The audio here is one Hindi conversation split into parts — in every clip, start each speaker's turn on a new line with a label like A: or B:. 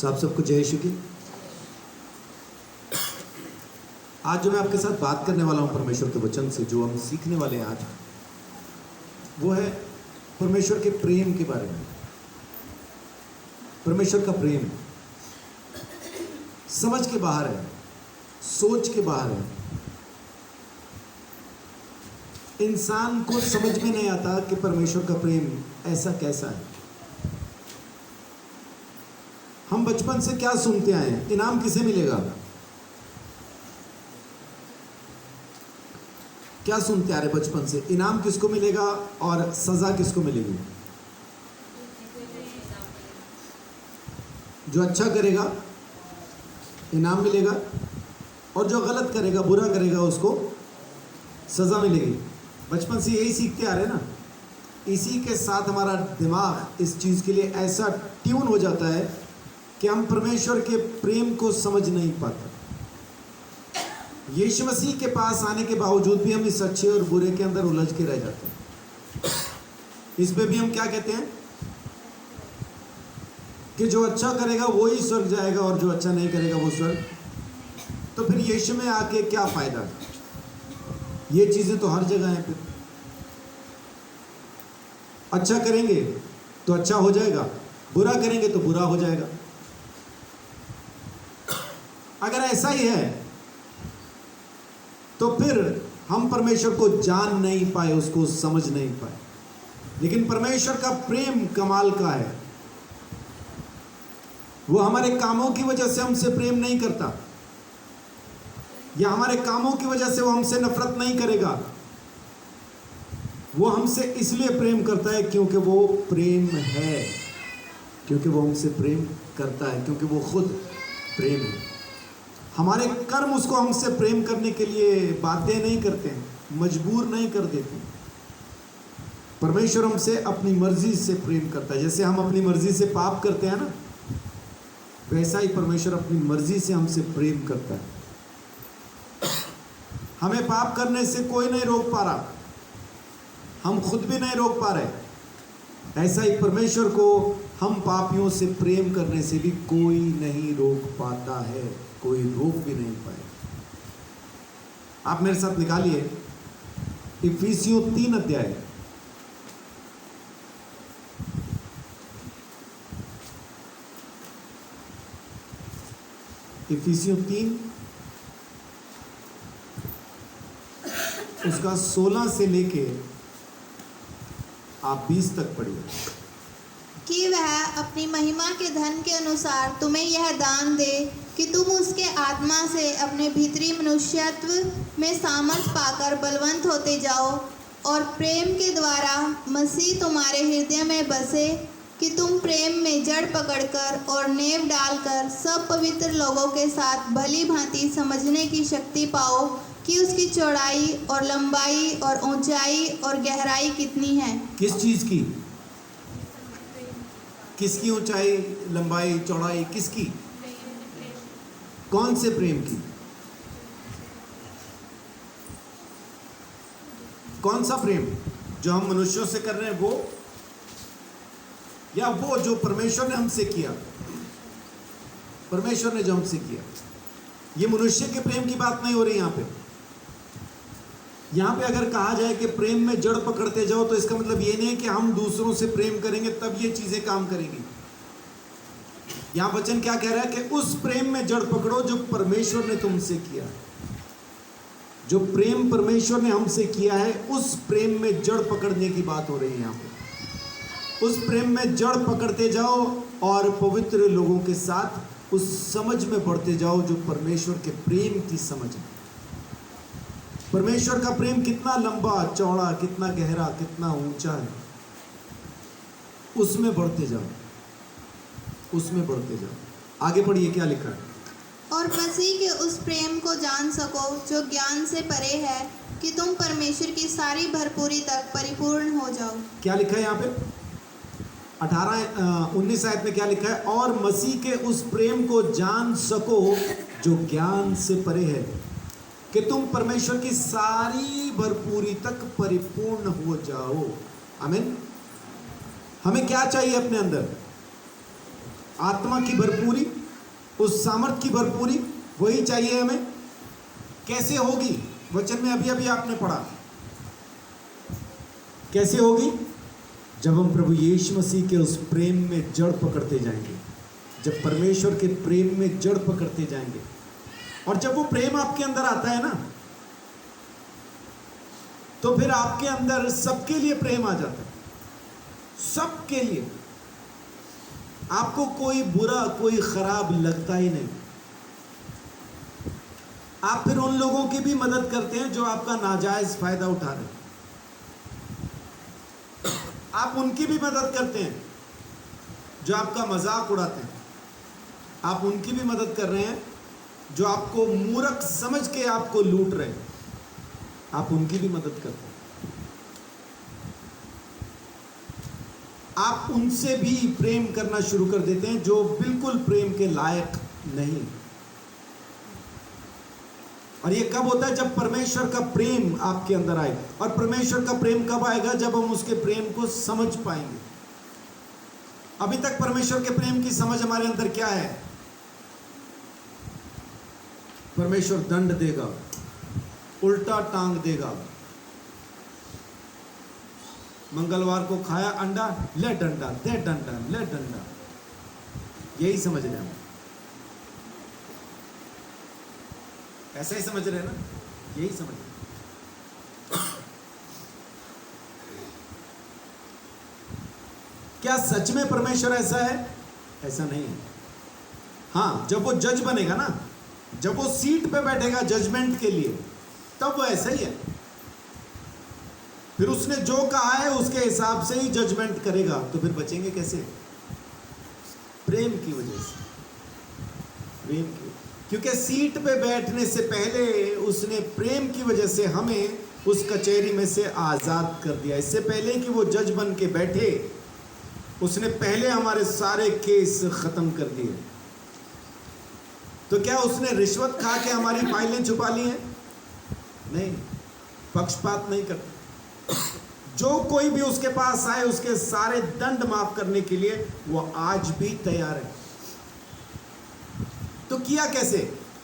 A: तो आप सबको जय यीशु की। आज जो मैं आपके साथ बात करने वाला हूं परमेश्वर के वचन से, जो हम सीखने वाले हैं आज, वो है परमेश्वर के प्रेम के बारे में। परमेश्वर का प्रेम समझ के बाहर है, सोच के बाहर है। इंसान को समझ में नहीं आता कि परमेश्वर का प्रेम ऐसा कैसा है। हम बचपन से क्या सुनते आए हैं? इनाम किसे मिलेगा? क्या सुनते आ रहे बचपन से? इनाम किसको मिलेगा और सजा किसको मिलेगी? जो अच्छा करेगा इनाम मिलेगा, और जो गलत करेगा, बुरा करेगा, उसको सजा मिलेगी। बचपन से यही सीखते आ रहे ना। इसी के साथ हमारा दिमाग इस चीज़ के लिए ऐसा ट्यून हो जाता है कि हम परमेश्वर के प्रेम को समझ नहीं पाते। यीशु मसीह के पास आने के बावजूद भी हम इस अच्छे और बुरे के अंदर उलझ के रह जाते हैं। इस पे भी हम क्या कहते हैं कि जो अच्छा करेगा वो ही स्वर्ग जाएगा और जो अच्छा नहीं करेगा वो स्वर्ग। तो फिर यीशु में आके क्या फायदा? ये चीजें तो हर जगह हैं। फिर अच्छा करेंगे तो अच्छा हो जाएगा, बुरा करेंगे तो बुरा हो जाएगा। अगर ऐसा ही है तो फिर हम परमेश्वर को जान नहीं पाए, उसको समझ नहीं पाए। लेकिन परमेश्वर का प्रेम कमाल का है। वो हमारे कामों की वजह से हमसे प्रेम नहीं करता, या हमारे कामों की वजह से वो हमसे नफरत नहीं करेगा। वो हमसे इसलिए प्रेम करता है क्योंकि वो प्रेम है, क्योंकि वो हमसे प्रेम करता है, क्योंकि वो खुद प्रेम है। हमारे कर्म उसको हमसे प्रेम करने के लिए बाध्य नहीं करते हैं, मजबूर नहीं कर देते। परमेश्वर हमसे अपनी मर्जी से प्रेम करता है। जैसे हम अपनी मर्जी से पाप करते हैं ना, वैसा ही परमेश्वर अपनी मर्जी से हमसे प्रेम करता है। हमें पाप करने से कोई नहीं रोक पा रहा, हम खुद भी नहीं रोक पा रहे। ऐसा ही परमेश्वर को हम पापियों से प्रेम करने से भी कोई नहीं रोक पाता है, कोई रोक भी नहीं पाए। आप मेरे साथ निकालिए इफिसियों 3 अध्याय। इफिसियों 3 उसका 16 से लेके आप 20 तक पढ़िए।
B: कि वह अपनी महिमा के धन के अनुसार तुम्हें यह दान दे कि तुम उसके आत्मा से अपने भीतरी मनुष्यत्व में सामर्थ पाकर बलवंत होते जाओ, और प्रेम के द्वारा मसीह तुम्हारे हृदय में बसे, कि तुम प्रेम में जड़ पकड़कर और नेव डालकर सब पवित्र लोगों के साथ भली भांति समझने की शक्ति पाओ कि उसकी चौड़ाई और लंबाई और ऊंचाई और गहराई कितनी है।
A: किस चीज की? किसकी ऊंचाई, लंबाई, चौड़ाई? किसकी? कौन से प्रेम की? कौन सा प्रेम? जो हम मनुष्यों से कर रहे हैं वो, या वो जो परमेश्वर ने हमसे किया? परमेश्वर ने जो हमसे किया। ये मनुष्य के प्रेम की बात नहीं हो रही यहाँ पे अगर कहा जाए कि प्रेम में जड़ पकड़ते जाओ, तो इसका मतलब ये नहीं कि हम दूसरों से प्रेम करेंगे तब ये चीजें काम करेंगी। यहाँ वचन क्या कह रहा है कि उस प्रेम में जड़ पकड़ो जो परमेश्वर ने तुमसे किया। जो प्रेम परमेश्वर ने हमसे किया है, उस प्रेम में जड़ पकड़ने की बात हो रही है यहाँ पे। उस प्रेम में जड़ पकड़ते जाओ और पवित्र लोगों के साथ उस समझ में बढ़ते जाओ जो परमेश्वर के प्रेम की समझ है। परमेश्वर का प्रेम कितना लंबा चौड़ा, कितना गहरा, कितना ऊंचा है, उसमें बढ़ते जाओ, उसमें बढ़ते जाओ। आगे पढ़िए क्या लिखा है।
B: और मसीह के उस प्रेम को जान सको जो ज्ञान से परे है, कि तुम परमेश्वर की सारी भरपूरी तक परिपूर्ण हो जाओ। क्या
A: लिखा है यहाँ पे? 19 आयत में क्या लिखा है? और मसीह के उस प्रेम को जान सको जो ज्ञान से परे है, कि तुम परमेश्वर की सारी भरपूरी तक परिपूर्ण हो जाओ। आमीन। हमें क्या चाहिए अपने अंदर? आत्मा की भरपूरी, उस सामर्थ की भरपूरी, वही चाहिए हमें। कैसे होगी? वचन में अभी अभी आपने पढ़ा, कैसे होगी? जब हम प्रभु यीशु मसीह के उस प्रेम में जड़ पकड़ते जाएंगे, जब परमेश्वर के प्रेम में जड़ पकड़ते जाएंगे, और जब वो प्रेम आपके अंदर आता है ना, तो फिर आपके अंदर सबके लिए प्रेम आ जाता है, सबके लिए। आपको कोई बुरा, कोई खराब लगता ही नहीं। आप फिर उन लोगों की भी मदद करते हैं जो आपका नाजायज फायदा उठा रहे हैं। आप उनकी भी मदद करते हैं जो आपका मजाक उड़ाते हैं। आप उनकी भी मदद कर रहे हैं जो आपको मूर्ख समझ के आपको लूट रहे हैं। आप उनकी भी मदद करते हैं। आप उनसे भी प्रेम करना शुरू कर देते हैं जो बिल्कुल प्रेम के लायक नहीं। और ये कब होता है? जब परमेश्वर का प्रेम आपके अंदर आए। और परमेश्वर का प्रेम कब आएगा? जब हम उसके प्रेम को समझ पाएंगे। अभी तक परमेश्वर के प्रेम की समझ हमारे अंदर क्या है? परमेश्वर दंड देगा, उल्टा टांग देगा। मंगलवार को खाया अंडा, ले डंडा, दे डंडा, ले डंडा। यही समझ रहे हैं, ऐसा ही समझ रहे हैं ना? यही समझ रहे हैं। क्या सच में परमेश्वर ऐसा है? ऐसा नहीं है। हाँ, जब वो जज बनेगा ना, जब वो सीट पे बैठेगा जजमेंट के लिए, तब वो ऐसा ही है। फिर उसने जो कहा है उसके हिसाब से ही जजमेंट करेगा। तो फिर बचेंगे कैसे? प्रेम की वजह से। प्रेम की, क्योंकि सीट पे बैठने से पहले उसने प्रेम की वजह से हमें उस कचहरी में से आजाद कर दिया। इससे पहले कि वो जज बन के बैठे, उसने पहले हमारे सारे केस खत्म कर दिए। तो क्या उसने रिश्वत खा के हमारी फाइलें छुपा ली हैं? नहीं, पक्षपात नहीं करता। जो कोई भी उसके पास आए, उसके सारे दंड माफ करने के लिए वो आज भी तैयार है। तो किया कैसे?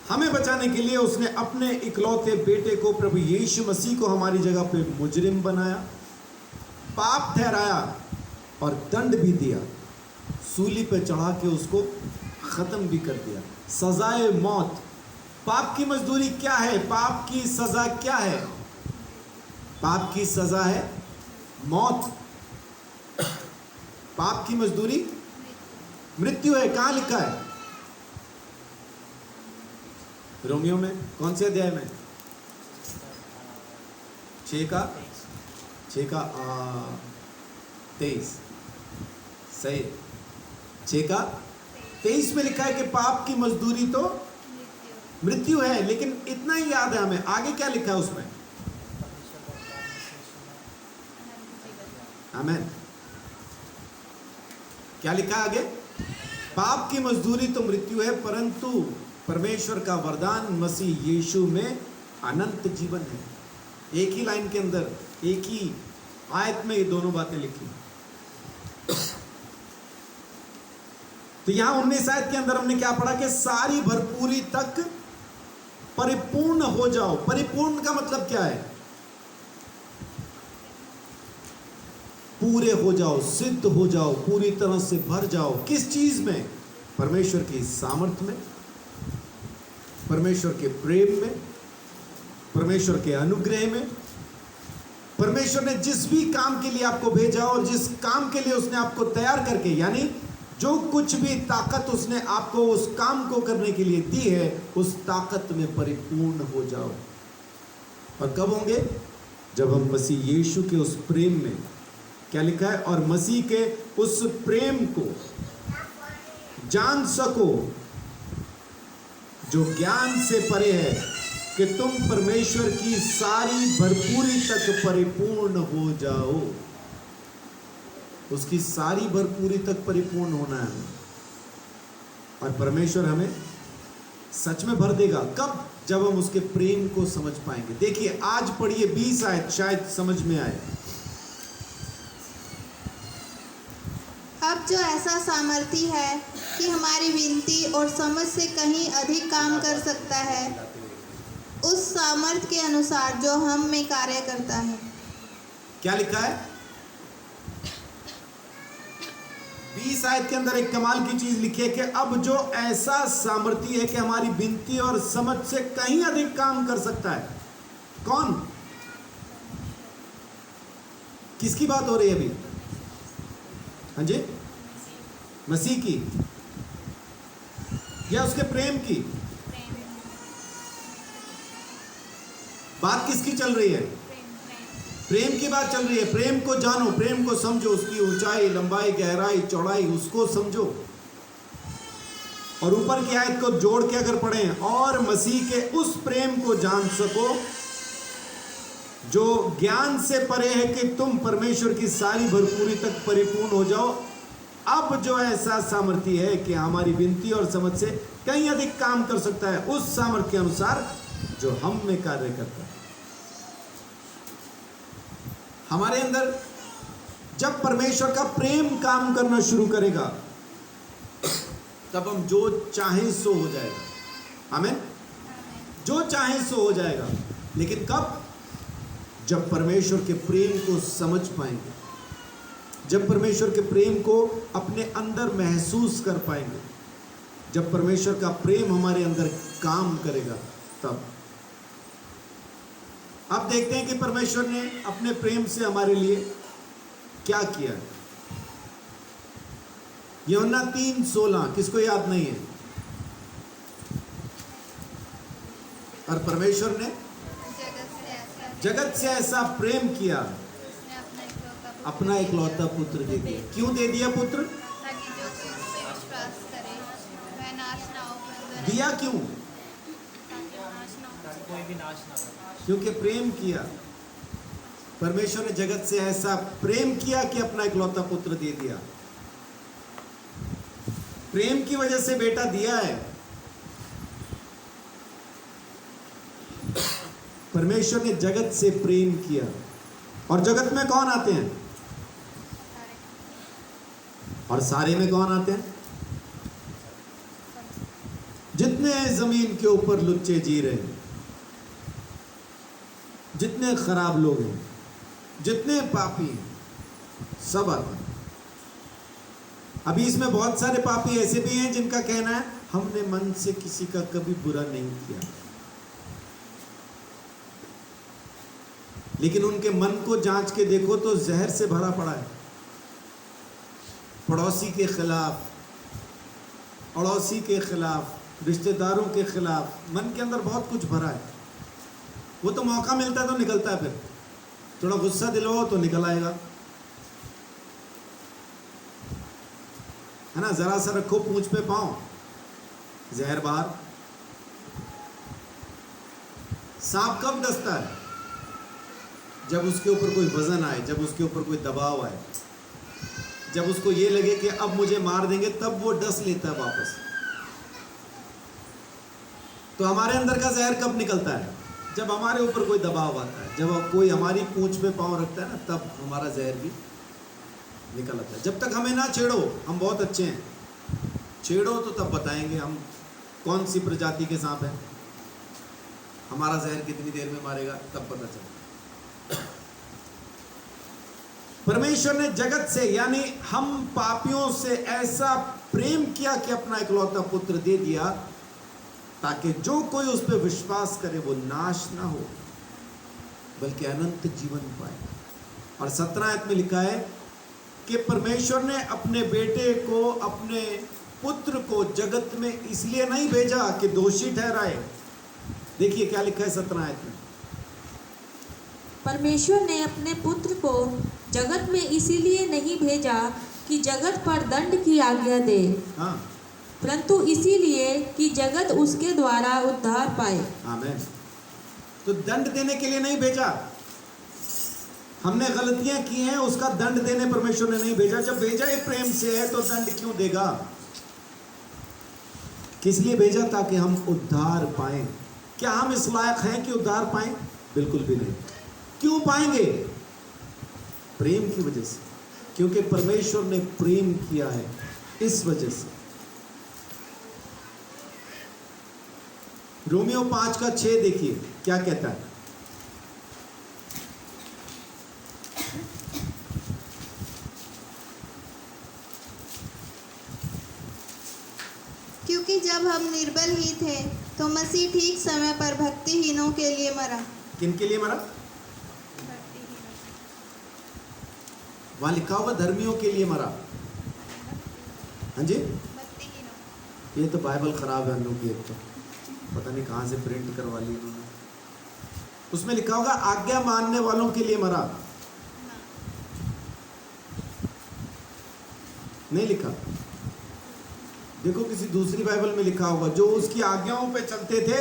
A: हमें बचाने के लिए उसने अपने इकलौते बेटे को, प्रभु यीशु मसीह को हमारी जगह पे मुजरिम बनाया, पाप ठहराया और दंड भी दिया। सूली पे चढ़ा के उसको खत्म भी कर दिया। सजाए मौत। पाप की मजदूरी क्या है? पाप की सजा क्या है? पाप की सजा है मौत। पाप की मजदूरी मृत्यु है। कहां लिखा है? रोमियो में कौन से अध्याय में? 6 का 23। सही, 6 का 23 में लिखा है कि पाप की मजदूरी तो मृत्यु है। लेकिन इतना ही याद है हमें, आगे क्या लिखा है उसमें? आमीन। क्या लिखा है आगे? पाप की मजदूरी तो मृत्यु है, परंतु परमेश्वर का वरदान मसीह यीशु में अनंत जीवन है। एक ही लाइन के अंदर, एक ही आयत में ये दोनों बातें लिखी। तो यहां 19 आयत के अंदर हमने क्या पढ़ा? कि सारी भरपूरी तक परिपूर्ण हो जाओ। परिपूर्ण का मतलब क्या है? पूरे हो जाओ, सिद्ध हो जाओ, पूरी तरह से भर जाओ। किस चीज में? परमेश्वर की सामर्थ में, परमेश्वर के प्रेम में, परमेश्वर के अनुग्रह में। परमेश्वर ने जिस भी काम के लिए आपको भेजा और जिस काम के लिए उसने आपको तैयार करके, यानी जो कुछ भी ताकत उसने आपको उस काम को करने के लिए दी है, उस ताकत में परिपूर्ण हो जाओ। और कब होंगे? जब हम मसीह यीशु के उस प्रेम में, क्या लिखा है? और मसीह के उस प्रेम को जान सको जो ज्ञान से परे है, कि तुम परमेश्वर की सारी भरपूरी तक परिपूर्ण हो जाओ। उसकी सारी भरपूरी तक परिपूर्ण होना है। और परमेश्वर हमें सच में भर देगा। कब? जब हम उसके प्रेम को समझ पाएंगे। देखिए, आज पढ़िए 20 आयत, शायद समझ में आए।
B: अब जो ऐसा सामर्थी है कि हमारी विनती और समझ से कहीं अधिक काम कर सकता है, उस सामर्थ के अनुसार जो हम में कार्य करता है।
A: क्या लिखा है? 20 आयत के अंदर एक कमाल की चीज लिखी है कि अब जो ऐसा सामर्थी है कि हमारी विनती और समझ से कहीं अधिक काम कर सकता है। कौन? किसकी बात हो रही है अभी? हाँ जी, मसीह की या उसके प्रेम की? बात किसकी चल रही है? प्रेम की बात चल रही है। प्रेम को जानो, प्रेम को समझो, उसकी ऊंचाई, लंबाई, गहराई, चौड़ाई, उसको समझो। और ऊपर की आयत को जोड़ के अगर पढ़ें, और मसीह के उस प्रेम को जान सको जो ज्ञान से परे है कि तुम परमेश्वर की सारी भरपूरी तक परिपूर्ण हो जाओ। अब जो ऐसा सामर्थ्य है कि हमारी विनती और समझ से कहीं अधिक काम कर सकता है, उस सामर्थ्य के अनुसार जो हम में कार्य करता है। हमारे अंदर जब परमेश्वर का प्रेम काम करना शुरू करेगा, तब हम जो चाहें सो हो जाएगा। आमीन। जो चाहें सो हो जाएगा। लेकिन कब? जब परमेश्वर के प्रेम को समझ पाएंगे, जब परमेश्वर के प्रेम को अपने अंदर महसूस कर पाएंगे, जब परमेश्वर का प्रेम हमारे अंदर काम करेगा, तब। अब देखते हैं कि परमेश्वर ने अपने प्रेम से हमारे लिए क्या किया है। यूहन्ना 3:16 किसको याद नहीं है? और परमेश्वर ने जगत से ऐसा प्रेम किया, अपना इकलौता पुत्र दे दिया। क्यों दे दिया पुत्र?
B: ताकि जो कोई उस पे विश्वास करे वह नाश ना हो, परंतु
A: दिया क्यों?
C: कोई भी नाश ना हो।
A: क्योंकि प्रेम किया। परमेश्वर ने जगत से ऐसा प्रेम किया कि अपना इकलौता पुत्र दे दिया। प्रेम की वजह से बेटा दिया है। परमेश्वर ने जगत से प्रेम किया। और जगत में कौन आते हैं? और सारे में कौन आते हैं? जितने जमीन के ऊपर लुच्चे जी रहे हैं, जितने खराब लोग हैं, जितने पापी हैं, सब आते हैं। अभी इसमें बहुत सारे पापी ऐसे भी हैं जिनका कहना है हमने मन से किसी का कभी बुरा नहीं किया, लेकिन उनके मन को जांच के देखो तो जहर से भरा पड़ा है। पड़ोसी के खिलाफ, अड़ोसी के खिलाफ, रिश्तेदारों के खिलाफ मन के अंदर बहुत कुछ भरा है। वो तो मौका मिलता है तो निकलता है, फिर थोड़ा गुस्सा दिलाओ तो निकल आएगा, है ना। जरा सा रखो पूंछ पे पांव, जहर बाहर। सांप कब डसता है? जब उसके ऊपर कोई वजन आए, जब उसके ऊपर कोई दबाव आए, जब उसको ये लगे कि अब मुझे मार देंगे, तब वो डस लेता है वापस। तो हमारे अंदर का जहर कब निकलता है? जब हमारे ऊपर कोई दबाव आता है, जब कोई हमारी पूंछ पे पांव रखता है ना, तब हमारा जहर भी निकल आता है। जब तक हमें ना छेड़ो, हम बहुत अच्छे हैं। छेड़ो तो तब बताएंगे हम कौन सी प्रजाति के सांप हैं, हमारा जहर कितनी देर में मारेगा, तब पता चलेगा। परमेश्वर ने जगत से, यानी हम पापियों से ऐसा प्रेम किया कि अपना इकलौता पुत्र दे दिया, ताकि जो कोई उस पर विश्वास करे वो नाश ना हो बल्कि अनंत जीवन पाए। और 17 आयत में लिखा है कि परमेश्वर ने अपने बेटे को, अपने पुत्र को जगत में इसलिए नहीं भेजा कि दोषी ठहराए। देखिए क्या लिखा है 17 आयत में।
D: परमेश्वर ने अपने पुत्र को जगत में इसीलिए नहीं भेजा कि जगत पर दंड की आज्ञा दे,
A: हाँ,
D: परंतु इसीलिए कि जगत उसके द्वारा उद्धार पाए।
A: आमीन। तो दंड देने के लिए नहीं भेजा। हमने गलतियां की हैं, उसका दंड देने परमेश्वर ने नहीं भेजा। जब भेजा ही प्रेम से है तो दंड क्यों देगा? किस लिए भेजा? ताकि हम उद्धार पाएं। क्या हम इस लायक हैं कि उद्धार पाएं? बिल्कुल भी नहीं। क्यों पाएंगे? प्रेम की वजह से। क्योंकि परमेश्वर ने प्रेम किया है, इस वजह से। रोमियो 5:6 देखिए क्या कहता है।
B: क्योंकि जब हम निर्बल ही थे तो मसीह ठीक समय पर भक्तिहीनों के लिए मरा।
A: किन के लिए मरा? वहां लिखा होगा धर्मियों के लिए मरा। हाँ जी, ये तो बाइबल खराब है हम लोग की, एक तो पता नहीं कहाँ से प्रिंट करवा ली इन्होंने। उसमें लिखा होगा आज्ञा मानने वालों के लिए मरा, नहीं लिखा। देखो किसी दूसरी बाइबल में लिखा होगा जो उसकी आज्ञाओं पे चलते थे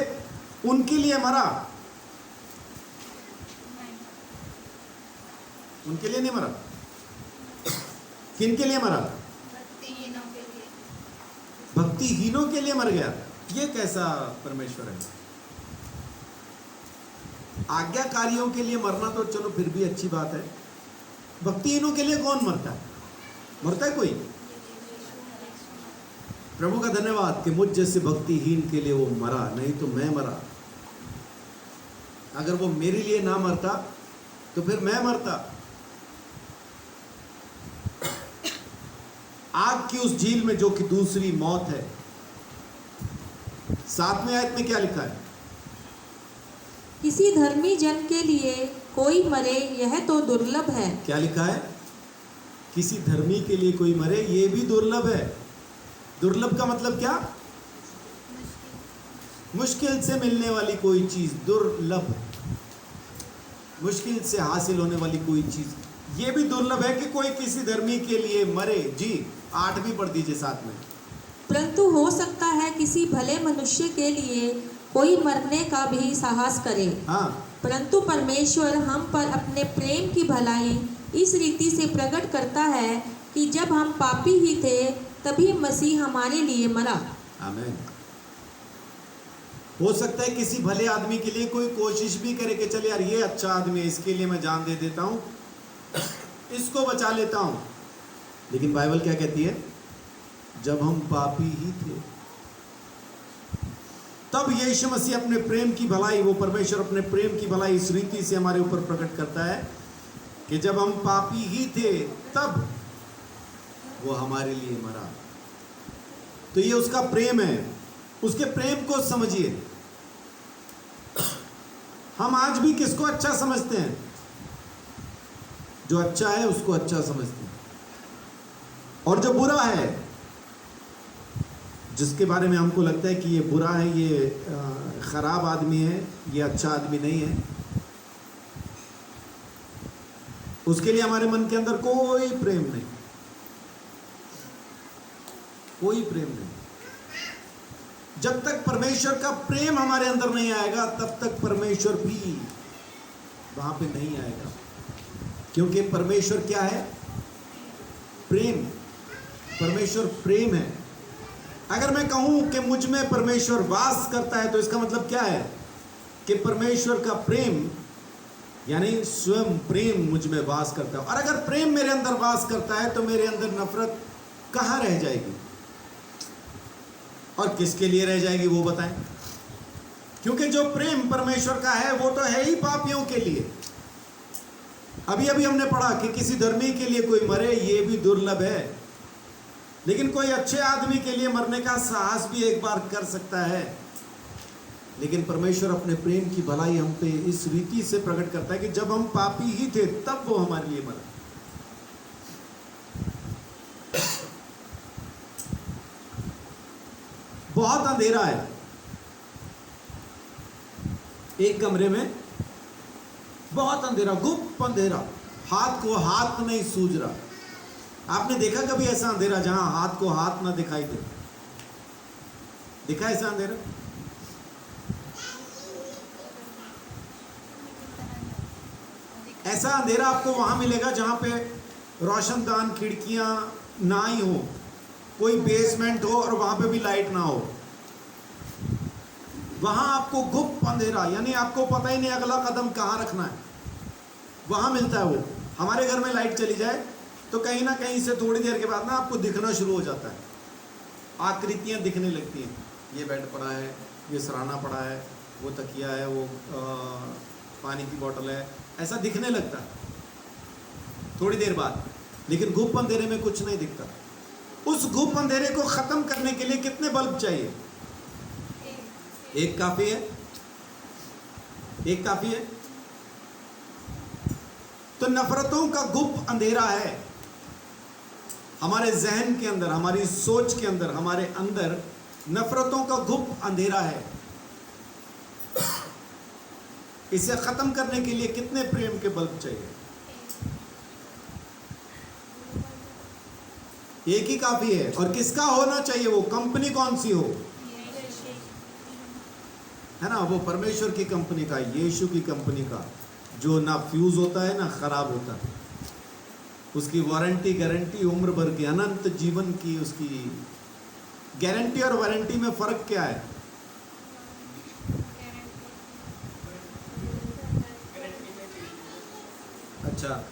A: उनके लिए मरा, उनके लिए नहीं मरा। किन के लिए मरा? भक्तिहीनों के लिए मर गया। ये कैसा परमेश्वर है? आज्ञाकारियों के लिए मरना तो चलो फिर भी अच्छी बात है, भक्तिहीनों के लिए कौन मरता है? मरता है कोई? प्रभु का धन्यवाद कि मुझ जैसे भक्तिहीन के लिए वो मरा, नहीं तो मैं मरा। अगर वो मेरे लिए ना मरता तो फिर मैं मरता। आग की उस झील में जो कि दूसरी मौत है, 7वें आयत में क्या लिखा है?
D: किसी धर्मी जन के लिए कोई मरे यह तो दुर्लभ है।
A: क्या लिखा है? किसी धर्मी के लिए कोई मरे ये भी दुर्लभ है। दुर्लभ का मतलब क्या? मुश्किल से मिलने वाली कोई चीज, दुर्लभ, मुश्किल से हासिल होने वाली कोई चीज, ये भी दुर्लभ है कि कोई किसी धर्मी के लिए मरे। जी 8 भी पढ़ दीजिए साथ में।
D: परंतु हो सकता है किसी भले मनुष्य के लिए कोई मरने का भी साहस करे।
A: हाँ,
D: परंतु परमेश्वर हम पर अपने प्रेम की भलाई इस रीति से प्रकट करता है कि जब हम पापी ही थे तभी मसीह हमारे लिए मरा।
A: आमीन। हो सकता है किसी भले आदमी के लिए कोई कोशिश भी करे कि चल यार ये अच्छा आदमी है, इसके लिए मैं जान दे देता हूं, इसको बचा लेता हूं। लेकिन बाइबल क्या कहती है? जब हम पापी ही थे तब यीशु मसीह अपने प्रेम की भलाई, वो परमेश्वर अपने प्रेम की भलाई इस रीति से हमारे ऊपर प्रकट करता है कि जब हम पापी ही थे तब वो हमारे लिए मरा। तो ये उसका प्रेम है, उसके प्रेम को समझिए। हम आज भी किसको अच्छा समझते हैं? जो अच्छा है उसको अच्छा समझते हैं, और जो बुरा है, जिसके बारे में हमको लगता है कि ये बुरा है, ये खराब आदमी है, ये अच्छा आदमी नहीं है, उसके लिए हमारे मन के अंदर कोई प्रेम नहीं, कोई प्रेम नहीं। जब तक परमेश्वर का प्रेम हमारे अंदर नहीं आएगा तब तक परमेश्वर भी वहां पे नहीं आएगा, क्योंकि परमेश्वर क्या है? प्रेम। परमेश्वर प्रेम है। अगर मैं कहूं कि मुझ में परमेश्वर वास करता है तो इसका मतलब क्या है? कि परमेश्वर का प्रेम यानी स्वयं प्रेम मुझ में वास करता है। और अगर प्रेम मेरे अंदर वास करता है तो मेरे अंदर नफरत कहां रह जाएगी? और किसके लिए रह जाएगी वो बताएं? क्योंकि जो प्रेम परमेश्वर का है वो तो है ही पापियों के लिए। अभी अभी हमने पढ़ा कि किसी धर्मी के लिए कोई मरे ये भी दुर्लभ है, लेकिन कोई अच्छे आदमी के लिए मरने का साहस भी एक बार कर सकता है। लेकिन परमेश्वर अपने प्रेम की भलाई हम पे इस रीति से प्रकट करता है कि जब हम पापी ही थे तब वो हमारे लिए मरा। बहुत अंधेरा है, एक कमरे में बहुत अंधेरा, गुप्त अंधेरा, हाथ को हाथ नहीं सूझ रहा। आपने देखा कभी ऐसा अंधेरा जहां हाथ को हाथ ना दिखाई दे? दिखा ऐसा अंधेरा? ऐसा अंधेरा आपको वहां मिलेगा जहां पे रोशनदान खिड़कियां ना ही हो, कोई बेसमेंट हो और वहां पे भी लाइट ना हो। वहां आपको गुप्त अंधेरा, यानी आपको पता ही नहीं अगला कदम कहां रखना है, वहां मिलता है वो। हमारे घर में लाइट चली जाए तो कहीं ना कहीं से थोड़ी देर के बाद ना आपको दिखना शुरू हो जाता है, आकृतियां दिखने लगती हैं। ये बेड पड़ा है, ये सराहना पड़ा है, वो तकिया है, वो पानी की बोतल है, ऐसा दिखने लगता है थोड़ी देर बाद। लेकिन गुप्त अंधेरे में कुछ नहीं दिखता। उस गुप्त अंधेरे को खत्म करने के लिए कितने बल्ब चाहिए? एक काफी है, एक काफी है। तो नफरतों का गुप्त अंधेरा है हमारे जहन के अंदर, हमारी सोच के अंदर, हमारे अंदर नफरतों का गुप्त अंधेरा है। इसे खत्म करने के लिए कितने प्रेम के बल्ब चाहिए? एक ही काफी है। और किसका होना चाहिए? वो कंपनी कौन सी हो, है ना? वो परमेश्वर की कंपनी का, यीशु की कंपनी का, जो ना फ्यूज होता है ना खराब होता है। उसकी वारंटी गारंटी उम्र भर की, अनंत जीवन की उसकी गारंटी। और वारंटी में फर्क क्या है? अच्छा,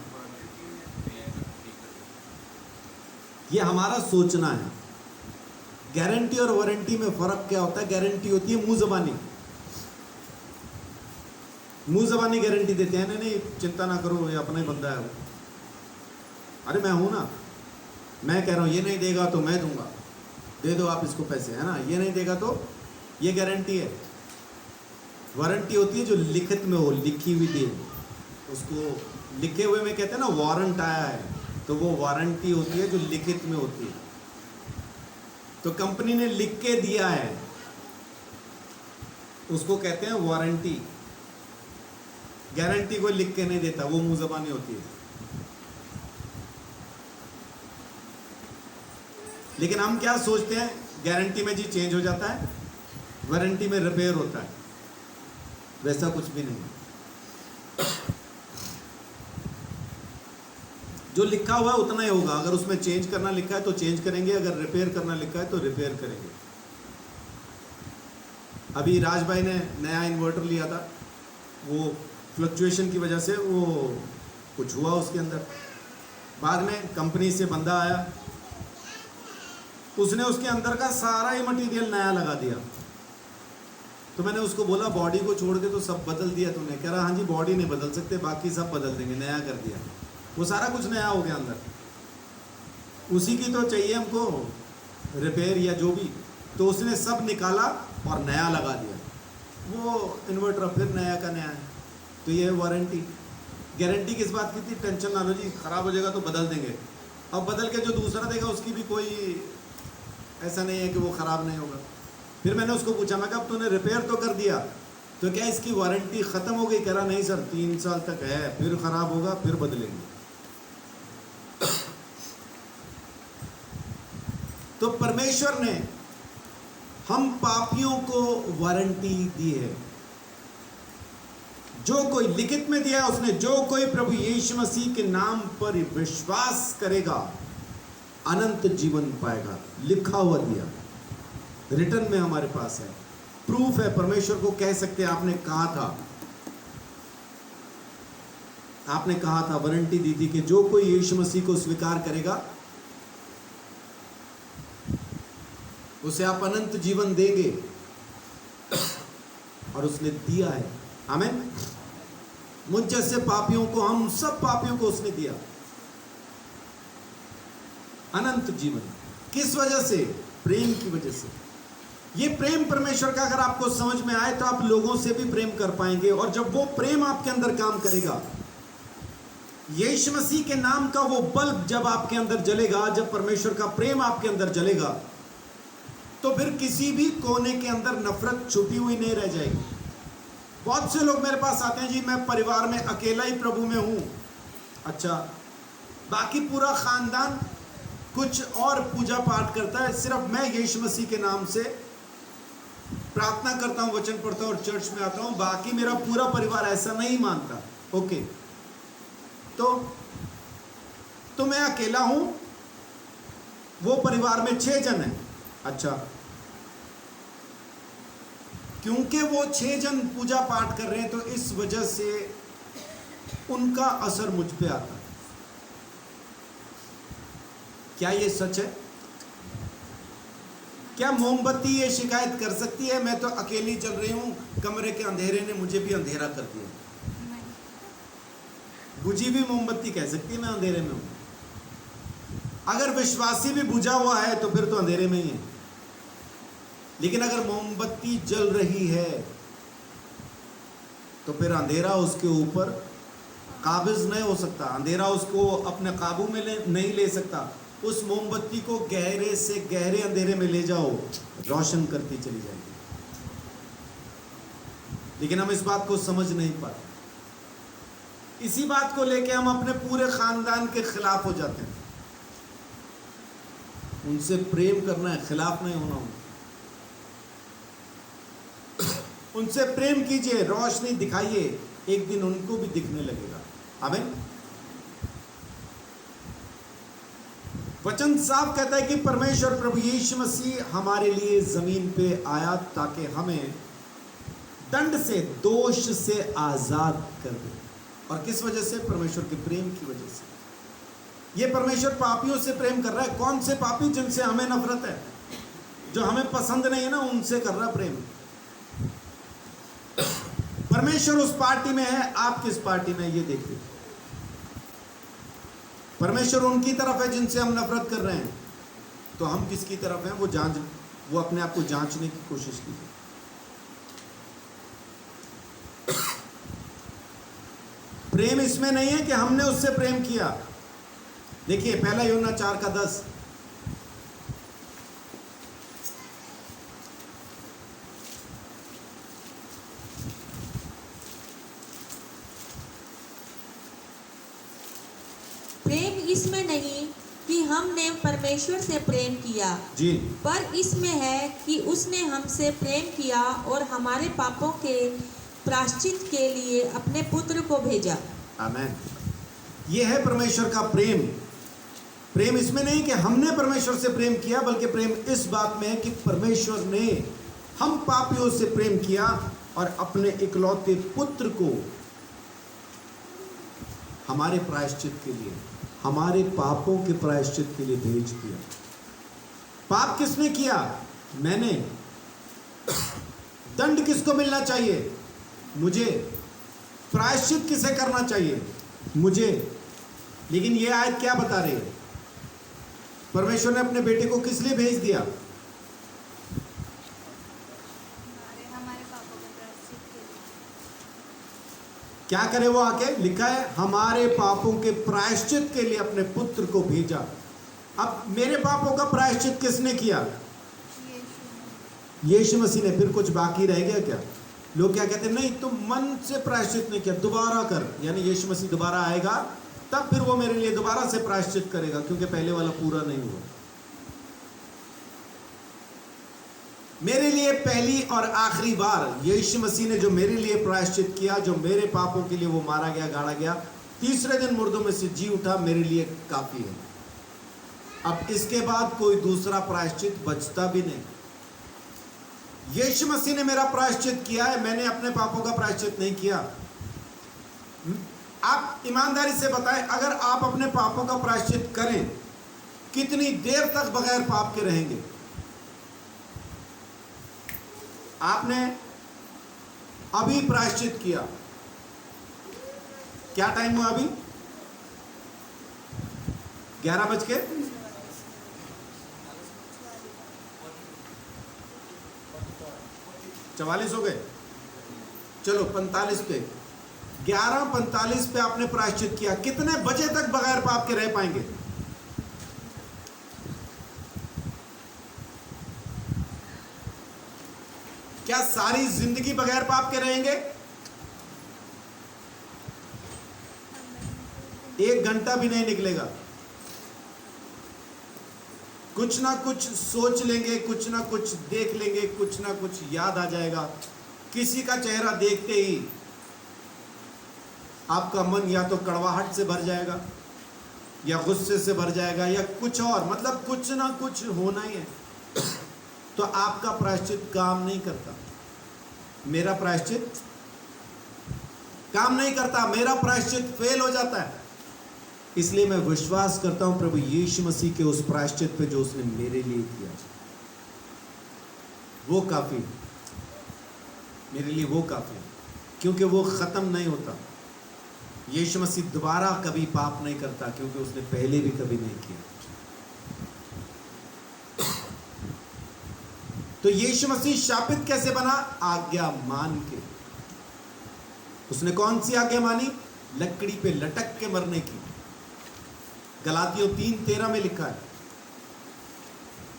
A: ये हमारा सोचना है। गारंटी और वारंटी में फर्क क्या होता है? गारंटी होती है मुंह जबानी, मुंह जबानी गारंटी देते हैं, नहीं चिंता ना करो, ये अपना ही बंदा है वो। अरे मैं हूं ना, मैं कह रहा हूं ये नहीं देगा तो मैं दूंगा, दे दो आप इसको पैसे, है ना? ये नहीं देगा तो, ये गारंटी है। वारंटी होती है जो लिखित में हो, लिखी हुई दे, उसको लिखे हुए में कहते हैं ना वारंट आया है, तो वो वारंटी होती है जो लिखित में होती है। तो कंपनी ने लिख के दिया है, उसको कहते हैं वारंटी। गारंटी कोई लिख के नहीं देता, वो मुंह ज़बानी होती है। लेकिन हम क्या सोचते हैं? गारंटी में जी चेंज हो जाता है, वारंटी में रिपेयर होता है। वैसा कुछ भी नहीं। जो लिखा हुआ है उतना ही होगा। अगर उसमें चेंज करना लिखा है तो चेंज करेंगे, अगर रिपेयर करना लिखा है तो रिपेयर करेंगे। अभी राज भाई ने नया इन्वर्टर लिया था, वो फ्लक्चुएशन की वजह से वो कुछ हुआ उसके अंदर। बाद में कंपनी से बंदा आया, उसने उसके अंदर का सारा ही मटेरियल नया लगा दिया। तो मैंने उसको बोला बॉडी को छोड़ के तो सब बदल दिया तूने? कह रहा हाँ जी, बॉडी नहीं बदल सकते, बाकी सब बदल देंगे, नया कर दिया। वो सारा कुछ नया हो गया अंदर। उसी की तो चाहिए हमको रिपेयर या जो भी, तो उसने सब निकाला और नया लगा दिया। वो इन्वर्टर फिर नया का नया है। तो ये है वारंटी। गारंटी किस बात की थी? टेंशन ना लो जी, खराब हो जाएगा तो बदल देंगे। अब बदल के जो दूसरा देगा उसकी भी कोई ऐसा नहीं है कि वो ख़राब नहीं होगा। फिर मैंने उसको पूछा, मैं कहा अब तूने रिपेयर तो कर दिया, तो क्या इसकी वारंटी ख़त्म हो गई? कह रहा नहीं सर, 3 साल तक है, फिर ख़राब होगा फिर बदलेंगे। तो परमेश्वर ने हम पापियों को वारंटी दी है। जो कोई लिखित में दिया है उसने, जो कोई प्रभु यीशु मसीह के नाम पर विश्वास करेगा अनंत जीवन पाएगा। लिखा हुआ दिया, रिटर्न में हमारे पास है, प्रूफ है। परमेश्वर को कह सकते हैं आपने कहा था, आपने कहा था, वारंटी दी थी कि जो कोई यीशु मसीह को स्वीकार करेगा उसे आप अनंत जीवन देंगे, और उसने दिया है। आमीन। मुझ जैसे पापियों को, हम सब पापियों को उसने दिया अनंत जीवन। किस वजह से? प्रेम की वजह से। ये प्रेम परमेश्वर का अगर आपको समझ में आए तो आप लोगों से भी प्रेम कर पाएंगे। और जब वो प्रेम आपके अंदर काम करेगा, यीशु मसीह के नाम का वो बल्ब जब आपके अंदर जलेगा, जब परमेश्वर का प्रेम आपके अंदर जलेगा, तो फिर किसी भी कोने के अंदर नफरत छुपी हुई नहीं रह जाएगी। बहुत से लोग मेरे पास आते हैं, जी मैं परिवार में अकेला ही प्रभु में हूं। अच्छा, बाकी पूरा खानदान कुछ और पूजा पाठ करता है, सिर्फ मैं यीशु मसीह के नाम से प्रार्थना करता हूं, वचन पढ़ता हूं और चर्च में आता हूं, बाकी मेरा पूरा परिवार ऐसा नहीं मानता। ओके, तो मैं अकेला हूं, वो परिवार में 6 जन हैं। अच्छा, क्योंकि वो 6 जन पूजा पाठ कर रहे हैं तो इस वजह से उनका असर मुझ पे आता है। क्या ये सच है? क्या मोमबत्ती ये शिकायत कर सकती है मैं तो अकेली चल रही हूं, कमरे के अंधेरे ने मुझे भी अंधेरा कर दिया? बुझी भी मोमबत्ती कह सकती है मैं अंधेरे में हूं। अगर विश्वासी भी बुझा हुआ है तो फिर तो अंधेरे में ही है। लेकिन अगर मोमबत्ती जल रही है तो फिर अंधेरा उसके ऊपर काबिज नहीं हो सकता, अंधेरा उसको अपने काबू में नहीं ले सकता। उस मोमबत्ती को गहरे से गहरे अंधेरे में ले जाओ, रोशन करती चली जाएगी। लेकिन हम इस बात को समझ नहीं पाते। इसी बात को लेके हम अपने पूरे खानदान के खिलाफ हो जाते हैं। उनसे प्रेम करना है, खिलाफ नहीं होना उनका। उनसे प्रेम कीजिए, रोशनी दिखाइए, एक दिन उनको भी दिखने लगेगा। आमीन। वचन साफ कहता है कि परमेश्वर प्रभु यीशु मसीह हमारे लिए जमीन पे आया ताकि हमें दंड से, दोष से आजाद कर दे। और किस वजह से? परमेश्वर के प्रेम की वजह से। ये परमेश्वर पापियों से प्रेम कर रहा है। कौन से पापी? जिनसे हमें नफरत है, जो हमें पसंद नहीं है ना, उनसे कर रहा प्रेम। परमेश्वर उस पार्टी में है, आप किस पार्टी में? ये देखिए, परमेश्वर उनकी तरफ है जिनसे हम नफरत कर रहे हैं, तो हम किसकी तरफ हैं? वो अपने आप को जांचने की कोशिश कीजिए। प्रेम इसमें नहीं है कि हमने उससे प्रेम किया। देखिए पहला यूहन्ना 4:10,
D: प्रेम इसमें नहीं कि हमने परमेश्वर से प्रेम किया
A: जी,
D: पर इसमें है कि उसने हमसे प्रेम किया और हमारे पापों के प्रायश्चित के लिए अपने पुत्र को भेजा।
A: आमेन। ये है परमेश्वर का प्रेम। प्रेम इसमें नहीं कि हमने परमेश्वर से प्रेम किया, बल्कि प्रेम इस बात में है कि परमेश्वर ने हम पापियों से प्रेम किया और अपने इकलौते पुत्र को हमारे प्रायश्चित के लिए, हमारे पापों के प्रायश्चित के लिए भेज दिया। पाप किसने किया? मैंने। दंड किसको मिलना चाहिए? मुझे। प्रायश्चित किसे करना चाहिए? मुझे। लेकिन यह आयत क्या बता रही है? परमेश्वर ने अपने बेटे को किस लिए भेज दिया?
B: हमारे पापों के प्रायश्चित के लिए।
A: क्या करे वो आके? लिखा है हमारे पापों के प्रायश्चित के लिए अपने पुत्र को भेजा। अब मेरे पापों का प्रायश्चित किसने किया? यीशु मसीह ने। फिर कुछ बाकी रह गया क्या? लोग क्या कहते हैं? नहीं, तुम मन से प्रायश्चित नहीं किया, दोबारा कर। यानी यीशु मसीह दोबारा आएगा तब फिर वो मेरे लिए दोबारा से प्रायश्चित करेगा, क्योंकि पहले वाला पूरा नहीं हुआ। मेरे लिए पहली और आखिरी बार यीशु मसीह ने जो मेरे लिए प्रायश्चित किया, जो मेरे पापों के लिए वो मारा गया, गाड़ा गया, तीसरे दिन मुर्दों में से जी उठा, मेरे लिए काफी है। अब इसके बाद कोई दूसरा प्रायश्चित बचता भी नहीं। यीशु मसीह ने मेरा प्रायश्चित किया है, मैंने अपने पापों का प्रायश्चित नहीं किया। आप ईमानदारी से बताएं, अगर आप अपने पापों का प्रायश्चित करें, कितनी देर तक बगैर पाप के रहेंगे? आपने अभी प्रायश्चित किया, क्या टाइम हुआ अभी? 11:44 हो गए। चलो 45 पे, 11:45 पे आपने प्रायश्चित किया। कितने बजे तक बगैर पाप के रह पाएंगे? क्या सारी जिंदगी बगैर पाप के रहेंगे? 1 घंटा भी नहीं निकलेगा। कुछ ना कुछ सोच लेंगे, कुछ ना कुछ देख लेंगे, कुछ ना कुछ याद आ जाएगा। किसी का चेहरा देखते ही आपका मन या तो कड़वाहट से भर जाएगा, या गुस्से से भर जाएगा, या कुछ और, मतलब कुछ ना कुछ होना ही है। तो आपका प्रायश्चित काम नहीं करता। मेरा प्रायश्चित काम नहीं करता, मेरा प्रायश्चित फेल हो जाता है। इसलिए मैं विश्वास करता हूं प्रभु यीशु मसीह के उस प्रायश्चित पे जो उसने मेरे लिए किया, वो काफी, मेरे लिए वो काफी, क्योंकि वो खत्म नहीं होता। यीशु मसीह दोबारा कभी पाप नहीं करता, क्योंकि उसने पहले भी कभी नहीं किया। तो यीशु मसीह शापित कैसे बना? आज्ञा मान के। उसने कौन सी आज्ञा मानी? लकड़ी पे लटक के मरने की। गलातियों 3:13 में लिखा है,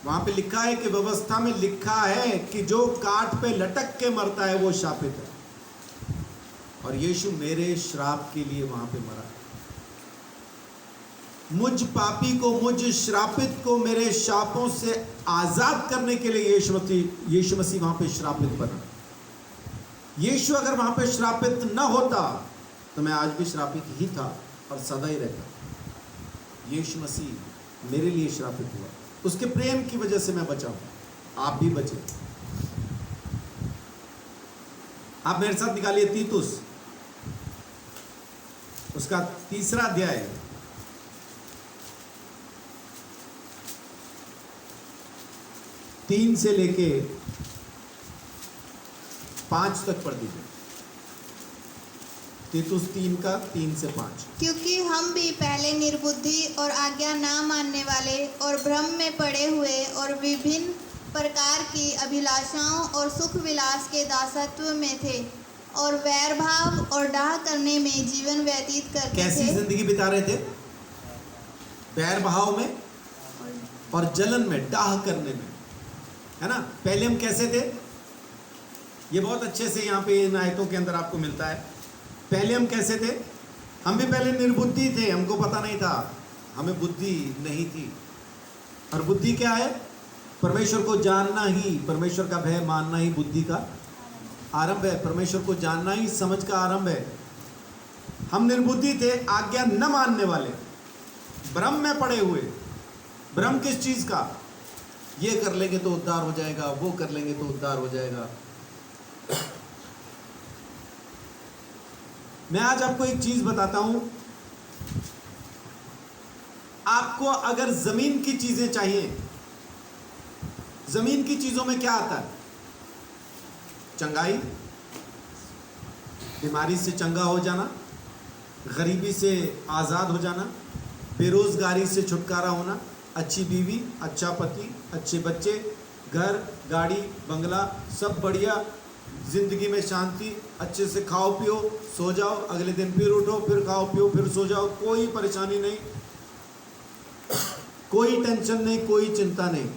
A: वहां पे लिखा है कि व्यवस्था में लिखा है कि जो काठ पे लटक के मरता है वो शापित है। और यीशु मेरे श्राप के लिए वहां पे मरा। मुझ पापी को, मुझ श्रापित को मेरे शापों से आजाद करने के लिए यीशु मसीह वहां पे श्रापित बना। यीशु अगर वहां पे श्रापित न होता तो मैं आज भी श्रापित ही था और सदा ही रहता। यीशु मसीह मेरे लिए श्रापित हुआ, उसके प्रेम की वजह से मैं बचा हूं। आप भी बचे। आप मेरे साथ निकालिए तीतुस, उसका 3 अध्याय, 3 से लेके 5 तक पढ़ दीजिए। तीतुस 3 का 3 से 5।
B: क्योंकि हम भी पहले निर्बुद्धि और आज्ञा ना मानने वाले और भ्रम में पड़े हुए और विभिन्न प्रकार की अभिलाषाओं और सुख विलास के दासत्व में थे और वैर भाव और डाह करने में जीवन व्यतीत करते
A: कैसी
B: थे।
A: जिंदगी बिता रहे थे? वैर भाव में और जलन में, डाह करने में, है ना। पहले हम कैसे थे? ये बहुत अच्छे से यहाँ पे इन आयतों के अंदर आपको मिलता है। पहले हम कैसे थे? हम भी पहले निर्बुद्धि थे, हमको पता नहीं था, हमें बुद्धि नहीं थी। और बुद्धि क्या है? परमेश्वर को जानना ही, परमेश्वर का भय मानना ही बुद्धि का आरंभ है। परमेश्वर को जानना ही समझ का आरंभ है। हम निर्बुद्धि थे, आज्ञा न मानने वाले, भ्रम में पड़े हुए। भ्रम किस चीज का? ये कर लेंगे तो उद्धार हो जाएगा, वो कर लेंगे तो उद्धार हो जाएगा। मैं आज आपको एक चीज बताता हूं। आपको अगर जमीन की चीजें चाहिए, जमीन की चीजों में क्या आता है? चंगाई, बीमारी से चंगा हो जाना, गरीबी से आजाद हो जाना, बेरोजगारी से छुटकारा होना, अच्छी बीवी, अच्छा पति, अच्छे बच्चे, घर, गाड़ी, बंगला, सब बढ़िया, जिंदगी में शांति, अच्छे से खाओ पियो, सो जाओ, अगले दिन फिर उठो, फिर खाओ पियो, फिर सो जाओ, कोई परेशानी नहीं, कोई टेंशन नहीं, कोई चिंता नहीं,